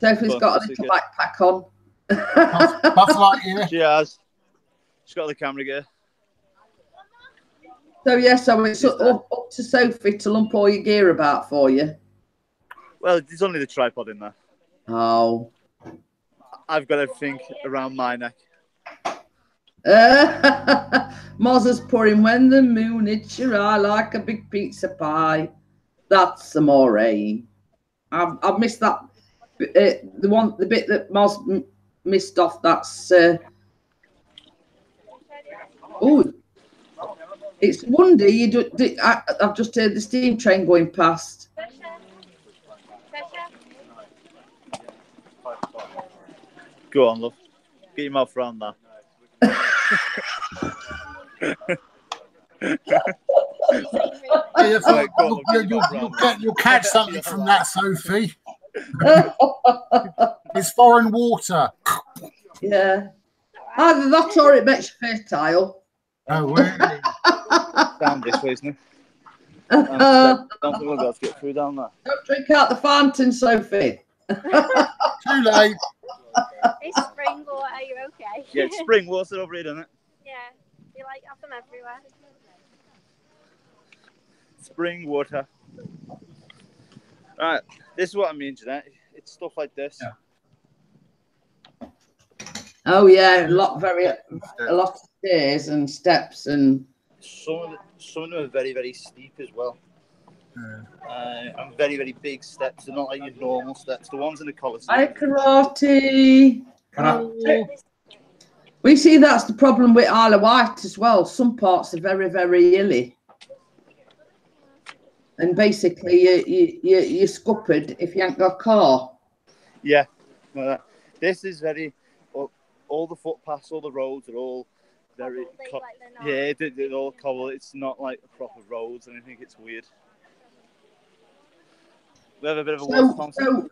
Sophie's got a little backpack on. Buff like you. She has. She's got the camera gear. So yeah, so it's up to Sophie to lump all your gear about for you. Well, there's only the tripod in there. Oh. I've got everything around my neck. Moz is pouring when the moon hits your eye like a big pizza pie. That's amore. I've missed that. The bit that Moz missed off. That's. Oh, it's wonder you do. I've just heard the steam train going past. Go on, love. Get your mouth around that. You'll catch something from that, Sophie. It's foreign water. Yeah. Either that or it makes you fertile. Oh, really? Down this way, isn't it? Don't think we'll be able to get through down there. Don't drink out the fountain, Sophie. Too late. It's spring water, are you okay? Yeah, it's spring water over here, isn't it? Yeah, you like have them everywhere. Spring water. Right, this is what I mean, Jeanette. It's stuff like this. Yeah. Oh yeah, a lot of stairs and steps and. Some of them are very, very steep as well. And very, very big steps. They're not like your normal steps. The ones in the Colosseum. Hi, karate. We see that's the problem with Isle of Wight as well. Some parts are very, very hilly. And basically, you're scuppered if you ain't got a car. Yeah. This is very... All the footpaths, all the roads are all very... they're all cobble. It's not like proper roads and I think it's weird. We have a bit of a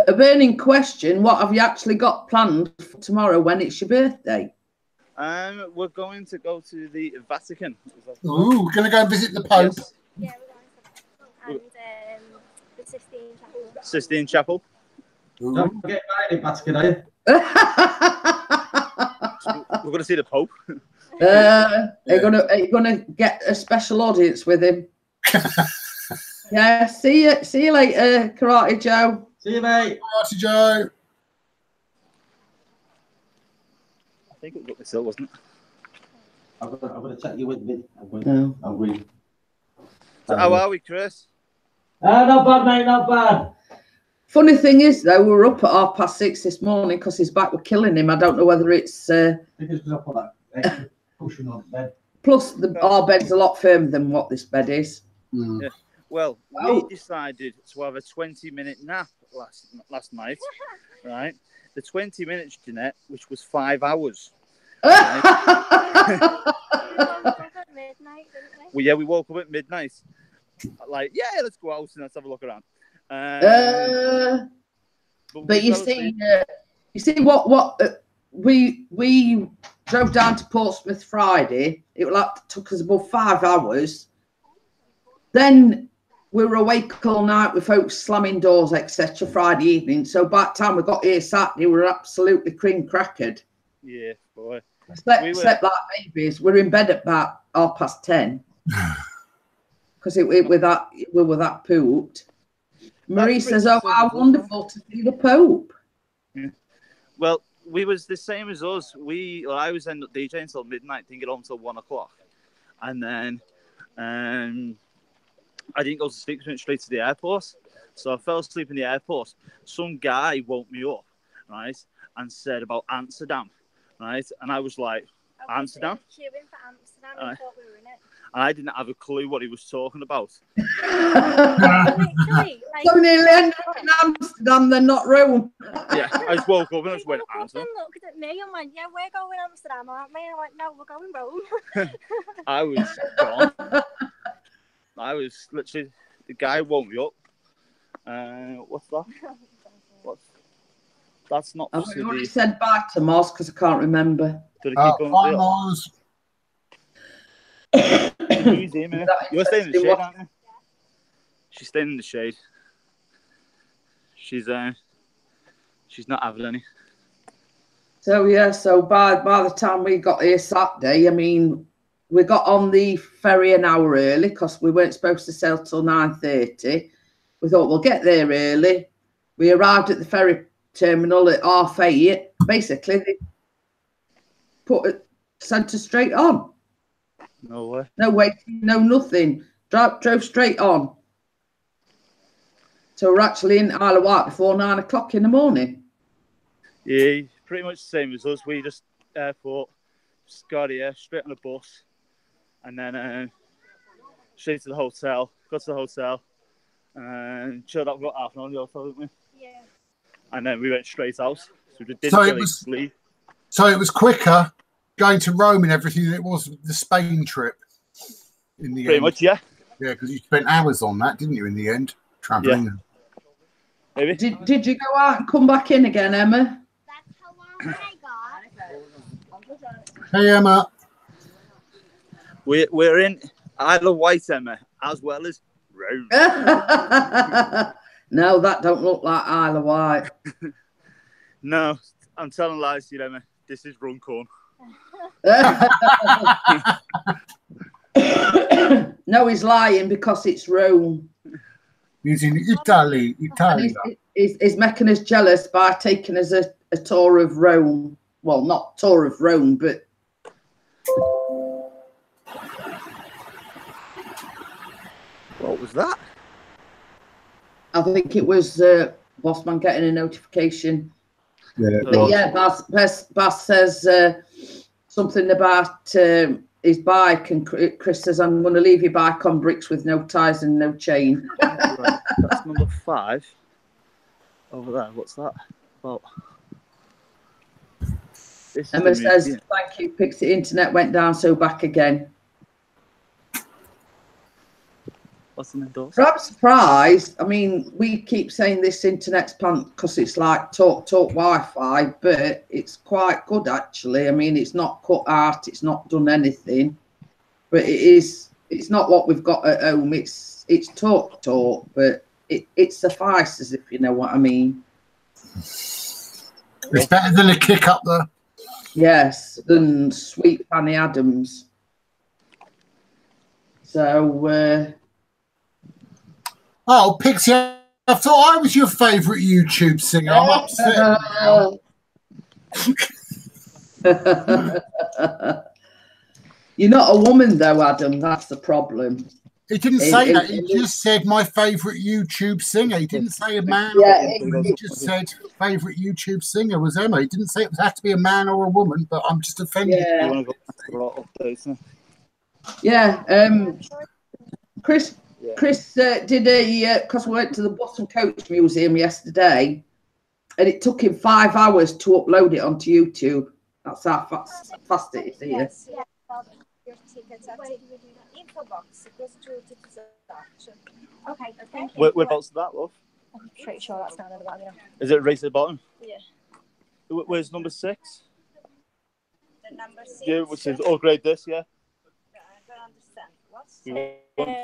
a burning question, what have you actually got planned for tomorrow when it's your birthday? We're going to go to the Vatican. Ooh, we're going to go and visit the Pope. Yes. Yeah, we're going to. And the Sistine Chapel. Sistine Chapel. Ooh. Don't forget married in Vatican, are you? We're going to see the Pope. Are you gonna get a special audience with him? Yeah, see you later, Karate Joe. See you, mate. Karate Joe. I think it was up the hill, wasn't it? I'm going to take you with me. I'll read. So how are we, Chris? Not bad, mate, not bad. Funny thing is, though, we were up at 6:30 this morning because his back were killing him. I don't know whether it's... I think it's because I put that extra cushion on the bed. Plus, our bed's a lot firmer than what this bed is. Mm. Yeah. Well, we decided to have a 20-minute nap last night, right? The 20 minutes, Jeanette, which was 5 hours. Right? We woke up at midnight. Like, yeah, let's go out and let's have a look around. But you see what we drove down to Portsmouth Friday. It took us about 5 hours. Then we were awake all night with folks slamming doors, etc. Friday evening. So by the time we got here Saturday, we were absolutely cream crackered. Yeah, boy. Slept like babies. We're in bed at about 10:30 because we were that pooped. Marie says, "Oh, how wonderful to see the Pope." Yeah. Well, we was the same as us. I was ended up DJing until midnight, didn't get home until 1 o'clock, and then I didn't go to sleep. Went straight to the airport, so I fell asleep in the airport. Some guy woke me up, right, and said about Amsterdam, right, and I was like, Amsterdam. Queuing for Amsterdam and thought we were in it. I didn't have a clue what he was talking about. Literally, like, So nearly ended up in Amsterdam, then not Rome. Yeah, I just woke up and I just went, woke up Amsterdam. and looked at me and went, yeah, we're going Amsterdam, aren't we? And I went, no, we're going Rome. I was gone. I was literally, the guy woke me up. What's that? That's not I've possibly. already said bye to Moz because I can't remember. Did it keep Bye, going? Moz. Museum, innit? You're staying in the shade, aren't you? She's staying in the shade. She's not having any. So yeah, so by the time we got here Saturday, I mean, we got on the ferry an hour early because we weren't supposed to sail till 9:30. We thought we'll get there early. We arrived at the ferry terminal at 8:30. Basically, they sent us straight on. No way. No waiting, no nothing. Drove straight on. So we're actually in Isle of Wight before 9 o'clock in the morning. Yeah, pretty much the same as us. We just airport, just got here, straight on a bus, and then straight to the hotel. Got to the hotel, and chilled out for about half an hour in the hotel, didn't we? Yeah. And then we went straight out. So we didn't really sleep. So it was quicker going to Rome and everything than it was the Spain trip. In the Pretty end. much, yeah. Yeah, because you spent hours on that, didn't you? In the end, traveling. Yeah. Maybe. Did you go out and come back in again, Emma? That's how long I got. Hey, Emma. We're in Isle of Wight, Emma, as well as Rome. No, that don't look like Isle of Wight. No, I'm telling lies to you, Emma. This is Runcorn. No, he's lying because it's Rome. He's in Italy. He's making us jealous by taking us a tour of Rome. Well, not tour of Rome, but What was that? I think it was Bossman getting a notification. Yeah, But yeah, Bass says something about his bike, and Chris says, I'm going to leave your bike on bricks with no tyres and no chain. Right, that's number 5. Over there, what's that about? Emma says, thank you, Pixie. Internet went down, so back again. What's the name? I'm surprised. I mean, we keep saying this internet's pant because it's like talk Wi-Fi, but it's quite good actually. I mean, it's not cut out, it's not done anything, but it's not what we've got at home. It's talk, but it suffices, if you know what I mean. It's better than a kick up there. Yes, than Sweet Fanny Adams. So. Oh, Pixie, I thought I was your favourite YouTube singer. I'm upset now. You're not a woman, though, Adam. That's the problem. He didn't say that. He just said my favourite YouTube singer. He didn't say a man or a woman. He just said favourite YouTube singer was Emma. He didn't say it had to be a man or a woman, but I'm just offended. Yeah. Chris did because we went to the Bus and Coach Museum yesterday, and it took him 5 hours to upload it onto YouTube. That's how fast it is here. Yes. Your tickets at the info box. It goes to tickets. Okay, thank you. Whereabouts is that, love? I'm pretty sure that's down at the bottom. Yeah. Is it right at the bottom? Yeah. Where's number 6? The number 6. Yeah, which is upgrade this, yeah. I don't understand. What's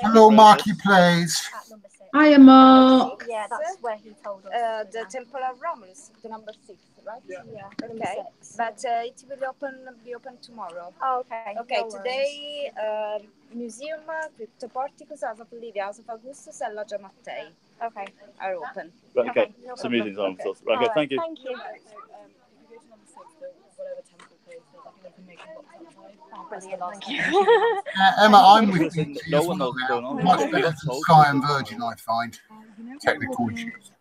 Hello, Marky Plays. At number 6. Hiya, Mark. Yeah, that's where he told us. the Temple of Romulus, the number 6, right? Yeah. Okay, but it will be open tomorrow. Oh, okay. Okay, No today museum, Cryptoporticus, House of Livia, House of Augustus, and Loggia Mattei Okay. are open. Right, okay. No So problem. meeting's on. Okay. Right, okay, thank you. Thank you. Oh, brilliant. Thank you. Emma, I'm with you. No one knows what's going on. Much better than Sky and Virgin, I find. Technical issues.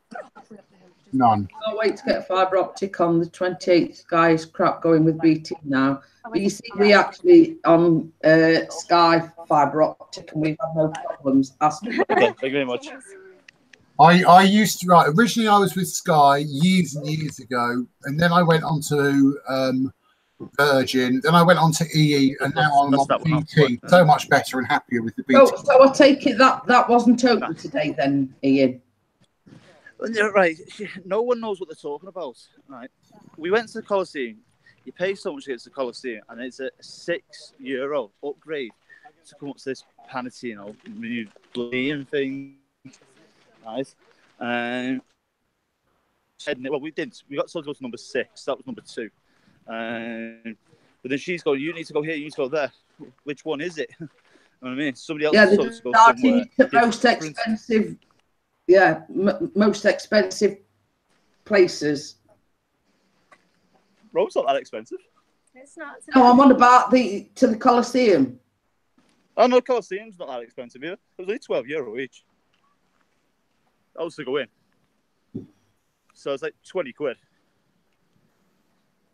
None. Can't wait to get fibre optic on the 28th. Sky is crap going with BT now. But you see, we actually on Sky fibre optic, and we've had no problems. Okay, thank you very much. I used to, right, originally I was with Sky years and years ago, and then I went on to Virgin, then I went on to EE, and now I'm on BT. So much better and happier with the BT. So I take it that wasn't open today then, Ian? Right, no one knows what they're talking about. Right, we went to the Coliseum. You pay so much to get to the Coliseum, and it's a €6 upgrade to come up to this Panatino new blame thing. Right, well, we didn't. We got told to go to number 6. That was number 2. But then she's going, you need to go here, you need to go there. Which one is it? You know what I mean? Somebody else is supposed to go somewhere. Most expensive, most expensive places. Rome's not that expensive. It's not. No, I'm on about to the Coliseum. Oh no, Coliseum's not that expensive either. It was only €12 each. That was to go in. So it's like 20 quid.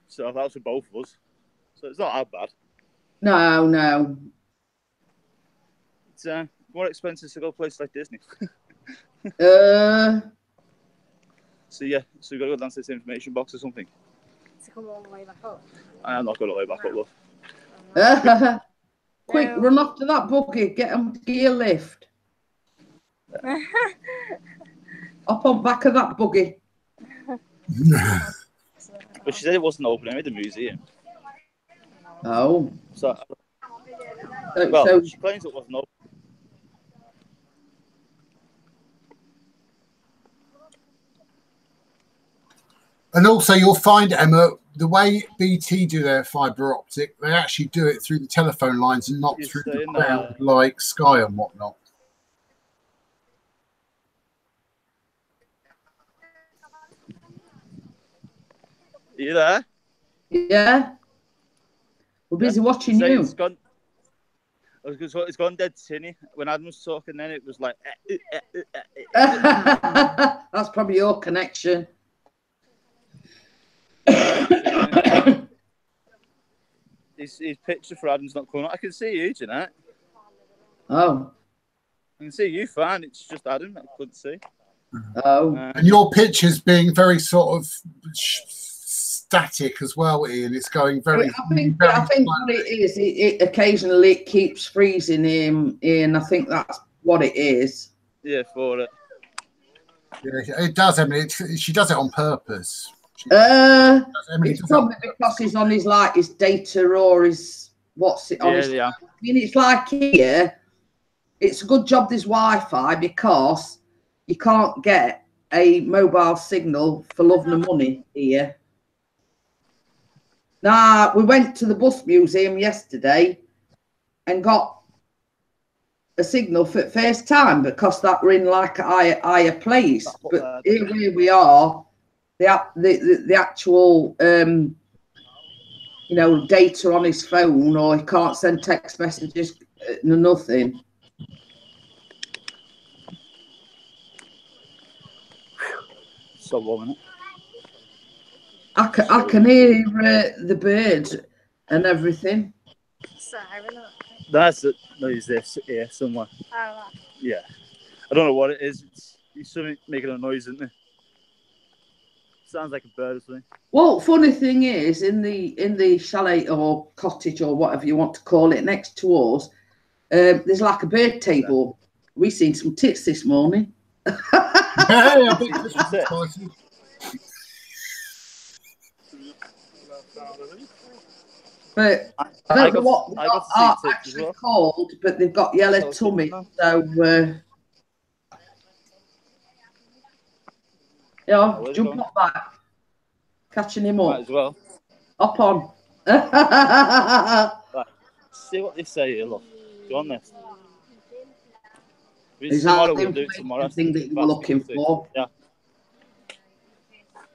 So that was for both of us. So it's not that bad. No. It's more expensive to go to places like Disney. So yeah, so we've got to go down to this information box or something. To come all the way back up. I am not going all the way back up, love. Quick, run off to that buggy. Get them to gear lift. Up on back of that buggy. But she said it wasn't open at the museum. Oh. So she claims it wasn't open. And also, you'll find, Emma, the way BT do their fibre optic, they actually do it through the telephone lines and not through the cloud like Sky and whatnot. Are you there? Yeah. We're busy watching you. It's gone dead tinny. When Adam was talking then, it was like... That's probably your connection. His picture for Adam's not coming up. I can see you, Jeanette. Oh. I can see you fine. It's just Adam I couldn't see. Oh. And your picture's being very sort of static as well, Ian. It's going very... I think what it is, it occasionally it keeps freezing him, Ian. I think that's what it is. Yeah, for it. Yeah, it does, Emily. She does it on purpose. It's probably because he's on his data or his what's it on his. Yeah. I mean, it's like here. It's a good job there's Wi-Fi because you can't get a mobile signal for love nor money here. Now we went to the bus museum yesterday and got a signal for the first time because that we're in like a higher place. But here we are. The actual data on his phone, or he can't send text messages, nothing. So warm, I can hear the bird and everything. That's it. No, he's this here somewhere. Yeah, I don't know what it is. He's something making a noise, isn't it? Sounds like a bird or something. Well, funny thing is, in the chalet or cottage or whatever you want to call it, next to us, there's like a bird table. We seen some tits this morning. I think this was spicy. But I don't know what they are actually called, but they've got yellow tummy. So yeah, jump up back, catching him up. Might as well. Up on. Right. See what they say here, look. Go on this. Tomorrow we'll do it tomorrow. Thing that you were looking for. Yeah.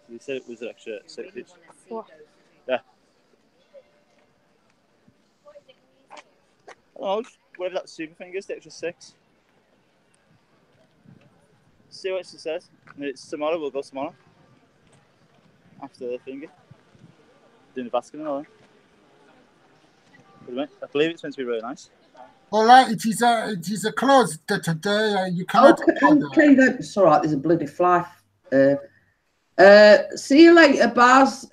You said it was an extra 6 each. What? Yeah. Oh, whatever that super thing is, the extra 6. See what she says. It's tomorrow, we'll go tomorrow. After the finger. Doing the basket and all that. I believe it's meant to be really nice. Well, it is a clause that you cannot. Okay, then. It's all right. There's a bloody fly. See you later, Baz.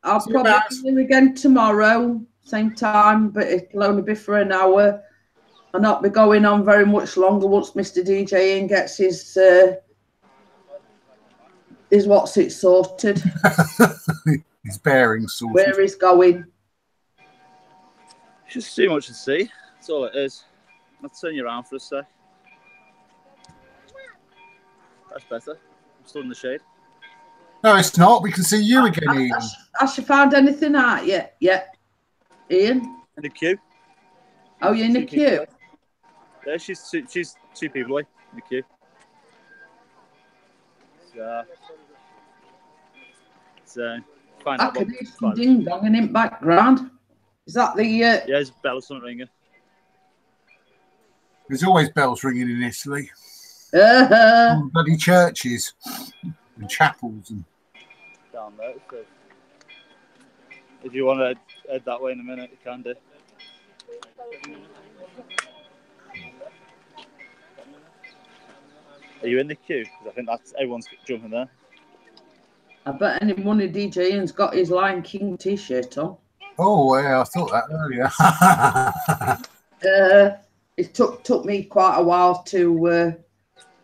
I'll probably be here again tomorrow, same time, but it'll only be for an hour. I'll not be going on very much longer once Mr. DJ Ian gets his what's it sorted. His bearings sorted. Where he's going. It's just too much to see. That's all it is. I'll turn you around for a sec. That's better. I'm still in the shade. No, it's not. We can see you again, Ian. Has she found anything out yet? Yeah. Ian? In the queue. Oh, you're in the queue? Yeah, she's two people away in the queue. So find out. I can hear some ding donging in background. Is that the? Yeah, there's bells something ringing. There's always bells ringing in Italy. Bloody churches and chapels and. Down there. So if you want to head that way in a minute, you can do. Are you in the queue? Because I think that's everyone's jumping there. I bet any one of DJ Ian's got his Lion King t-shirt on. Oh yeah, I thought that earlier. It took me quite a while to.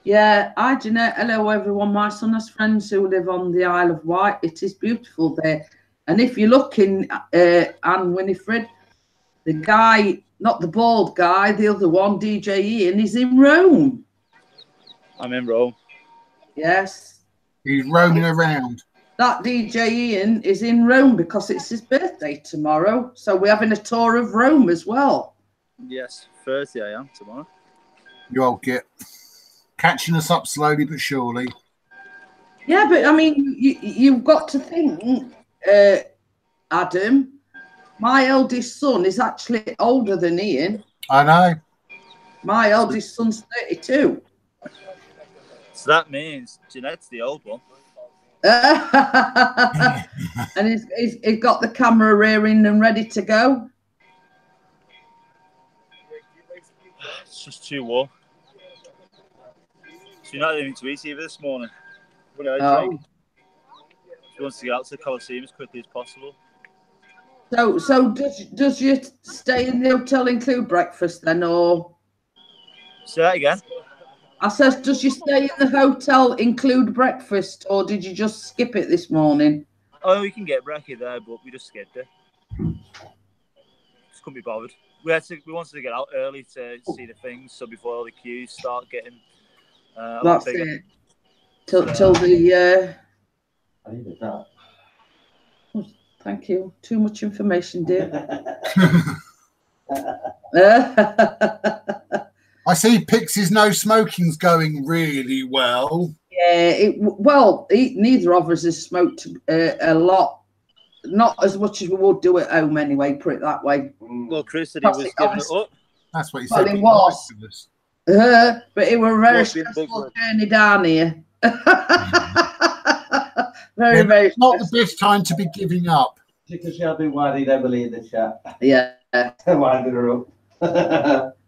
Yeah, hi Jeanette. Hello everyone. My son has friends who live on the Isle of Wight. It is beautiful there. And if you're looking, Anne Winifred, the guy, not the bald guy, the other one, DJ Ian, is in Rome. I'm in Rome. Yes. He's roaming around. That DJ Ian is in Rome because it's his birthday tomorrow. So we're having a tour of Rome as well. Yes, Thursday I am tomorrow. You old git. Catching us up slowly but surely. Yeah, but I mean, you've got to think, Adam, my eldest son is actually older than Ian. I know. My eldest son's 32. So that means Jeanette's the old one. And he's got the camera rearing and ready to go. It's just too warm. She's not having to eat either this morning. She wants to get out to the Coliseum as quickly as possible. So does your stay in the hotel include breakfast then, or? Say that again. I says, does your stay in the hotel include breakfast, or did you just skip it this morning? Oh, you can get brekkie there, but we just skipped it. Just couldn't be bothered. We wanted to get out early to see the things, so before all the queues start getting. That's it. Till the. I needed that. Oh, thank you. Too much information, dear. I see Pixies no smoking's going really well. Yeah, neither of us has smoked a lot. Not as much as we would do at home anyway, put it that way. Well, Chris said he was giving it up. That's what he said. Well, he was. But it was a very stressful journey down here. Very not the best time to be giving up. Because she'll be worried Emily in the chat. Yeah. Winding her up.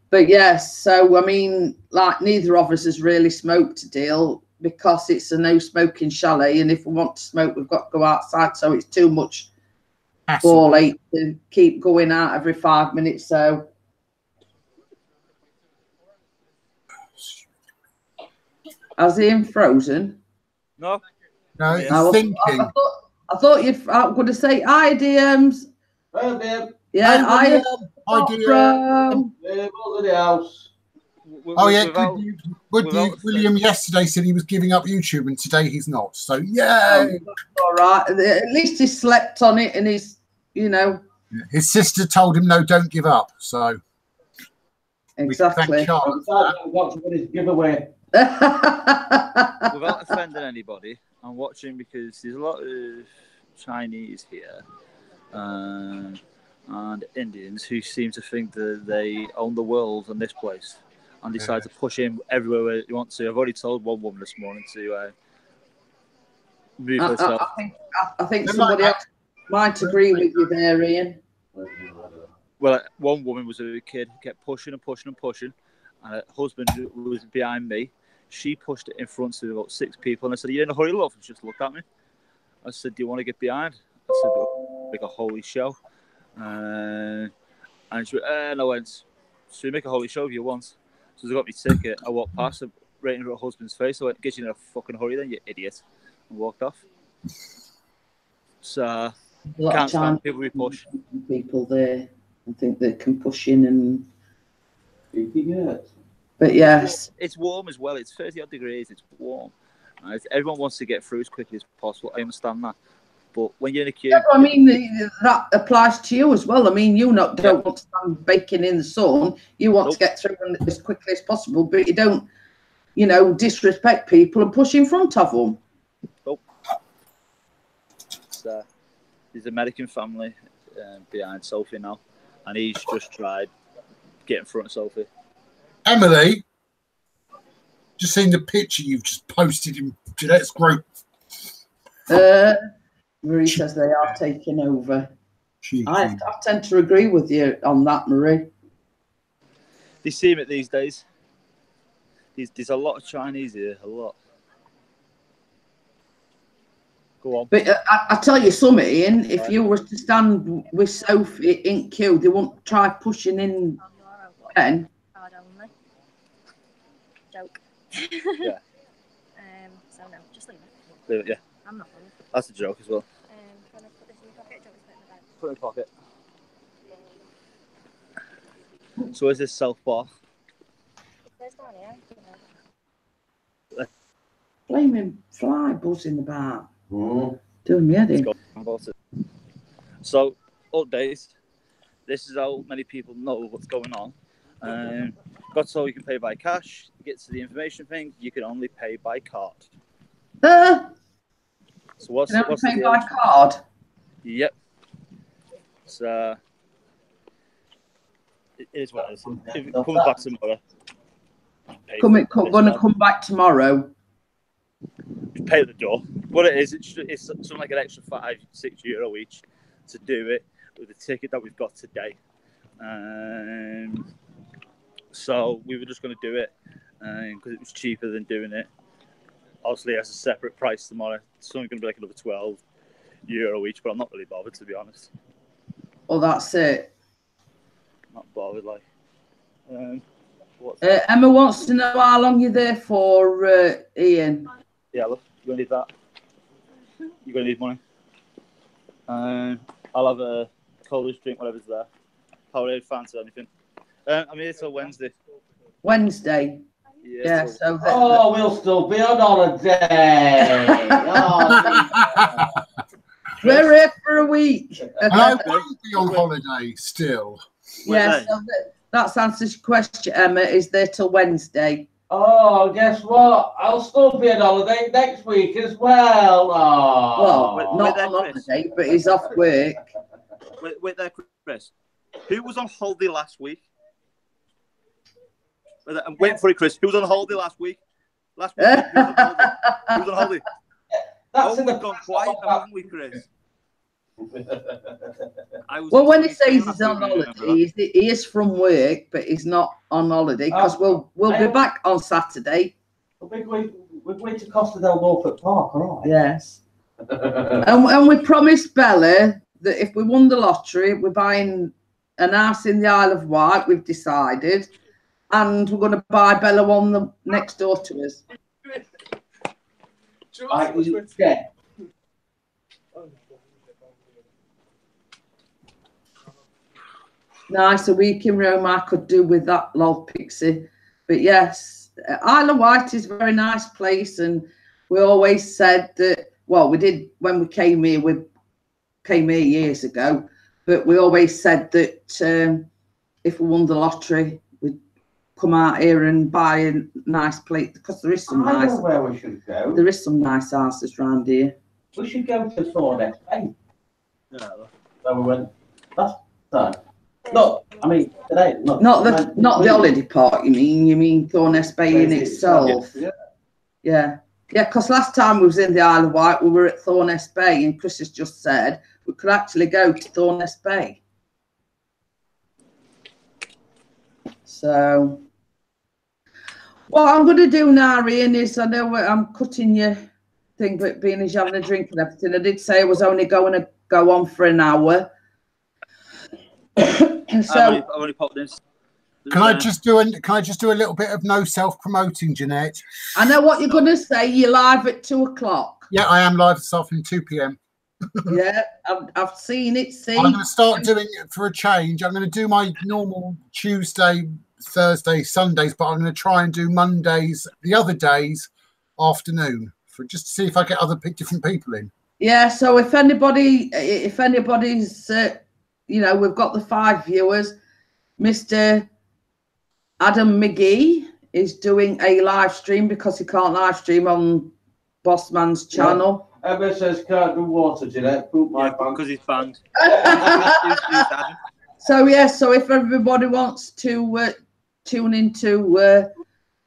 But yes, so I mean, like neither of us has really smoked a deal because it's a no smoking chalet, and if we want to smoke, we've got to go outside. So it's too much ball ache to keep going out every 5 minutes. So has Ian frozen? No, he's thinking. I thought you were going to say hi, DMs. Hi, babe. Yeah, hi, the house. Oh yeah, William yesterday said he was giving up YouTube, and today he's not. So yeah, all right. At least he slept on it, and he's, his sister told him no, don't give up. So exactly. What's his giveaway? Without offending anybody, I'm watching because there's a lot of Chinese here. And Indians who seem to think that they own the world and this place and decide to push him everywhere they want to. I've already told one woman this morning to move herself. I think somebody else might agree with you there, Ian. Well, one woman was with a kid, kept pushing and pushing and pushing, and her husband who was behind me. She pushed it in front of about 6 people, and I said, "Are you in a hurry, love?" And she just looked at me. I said, "Do you want to get behind?" I said, "Make a holy show." And she went, "No, went. So you make a holy show if you want." So they got me ticket. I walked past her, right in her husband's face. I went, "Get you in a fucking hurry then, you idiot," and walked off. So can't stand people who push. People there, I think they can push in and. But yes, it's warm as well. It's 30 odd degrees. It's warm. Everyone wants to get through as quickly as possible. I understand that. But when you're in a queue, yeah, I mean that applies to you as well. I mean, you don't want to stand baking in the sun. You want to get through as quickly as possible, but you don't, disrespect people and push in front of them. Nope. So there's an American family behind Sophie now, and he's just tried getting in front of Sophie. Emily, just seen the picture you've just posted in Jeanette's group. Marie says they are taking over. I tend to agree with you on that, Marie. They seem it these days. There's a lot of Chinese here, a lot. Go on. But I tell you something, Ian, if you were to stand with Sophie in queue, they won't try pushing in Ben. Joke. Yeah. So no, just leave it. Leave it, yeah. I'm not bothered. That's a joke as well. Can I put this in your pocket? Do you want me to put it in the bag? Put it in the pocket. So is this South Bar? There's down here. Flaming fly buzzing about. Doing me head in. So, updates. This is how many people know what's going on. Got so you can pay by cash. Get to the information thing. You can only pay by card. So what's pay by card? Yep. So it is what it is. If it comes back tomorrow. Gonna come back tomorrow. Pay at the door. What it is, it's something like an extra €5-6 each to do it with the ticket that we've got today. So we were just going to do it because it was cheaper than doing it. Obviously, it has a separate price tomorrow. It's only going to be like another €12 each, but I'm not really bothered, to be honest. Well, that's it. Not bothered, like. Emma wants to know how long you're there for, Ian. Yeah, look, you're going to need that. You're going to need money. I'll have a coldest drink, whatever's there. Powerade, fancy, anything. I'm here till Wednesday. Wednesday? Yeah, so... we'll still be on holiday. We're here for a week. I won't be on holiday still. Yeah, so that answers your question, Emma. Is there till Wednesday? Oh, guess what? I'll still be on holiday next week as well. Oh. Well, not on holiday, but he's off work. Wait there, Chris. Who was on holiday last week? I'm waiting for it, Chris. Who was on holiday last week? Last week, who was on holiday? We've gone quiet, haven't we, Chris? Well, when he says he's on holiday, he is from work, but he's not on holiday because we'll be back on Saturday. We're going to Costa del Norfolk Park, all right? Yes. and we promised Bella that if we won the lottery, we're buying an house in the Isle of Wight. We've decided, and we're going to buy Bella one next door to us. Yeah. Nice, a week in Rome I could do with that, lol, Pixie. But yes, Isle of Wight is a very nice place, and we always said that, well, we did when we came here years ago, but we always said that if we won the lottery, we'd come out here and buy a nice place, because there is some nice... I know where we should go. There is some nice houses around here. We should go to Thorness Bay. Yeah. So we went last time. No, I mean today. Not the holiday part. You mean Thorness Bay in itself? Yeah. Because last time we was in the Isle of Wight, we were at Thorness Bay, and Chris has just said we could actually go to Thorness Bay. So, what I'm going to do now, Ian, is I know I'm cutting your thing, but being as you're having a drink and everything, I did say I was only going to go on for an hour. I've only popped this. Can I just do a little bit of no self-promoting, Jeanette? I know what you're going to say. You're live at 2 o'clock. Yeah, I am live this afternoon, 2 p.m. Yeah, I've seen it. See, I'm going to start doing it for a change. I'm going to do my normal Tuesday, Thursday, Sundays, but I'm going to try and do Mondays, the other days, afternoon, for just to see if I get other different people in. Yeah. So if anybody's, you know, we've got the 5 viewers. Mr. Adam McGee is doing a live stream because he can't live stream on Bossman's channel. Emma says can't do water, Jeanette. Poop my pants. Because he's banned. So yes, so if everybody wants to tune into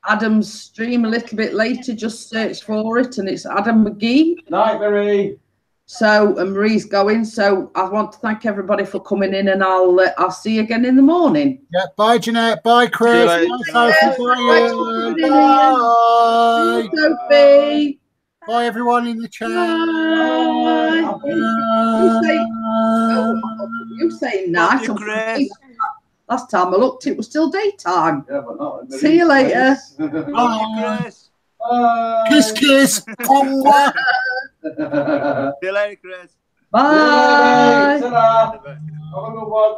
Adam's stream a little bit later, just search for it, and it's Adam McGee. Night, Marie. So Marie's going. So I want to thank everybody for coming in, and I'll see you again in the morning. Yeah. Bye, Jeanette. Bye, Chris. Bye, Sophie. Bye, Sophie. Bye, everyone in the chat. Bye. You say night. Last time I looked, it was still daytime. Yeah, but not. See you later. Bye. Kiss, kiss. See you later, Chris. Bye. Ta-ra. Have a good one.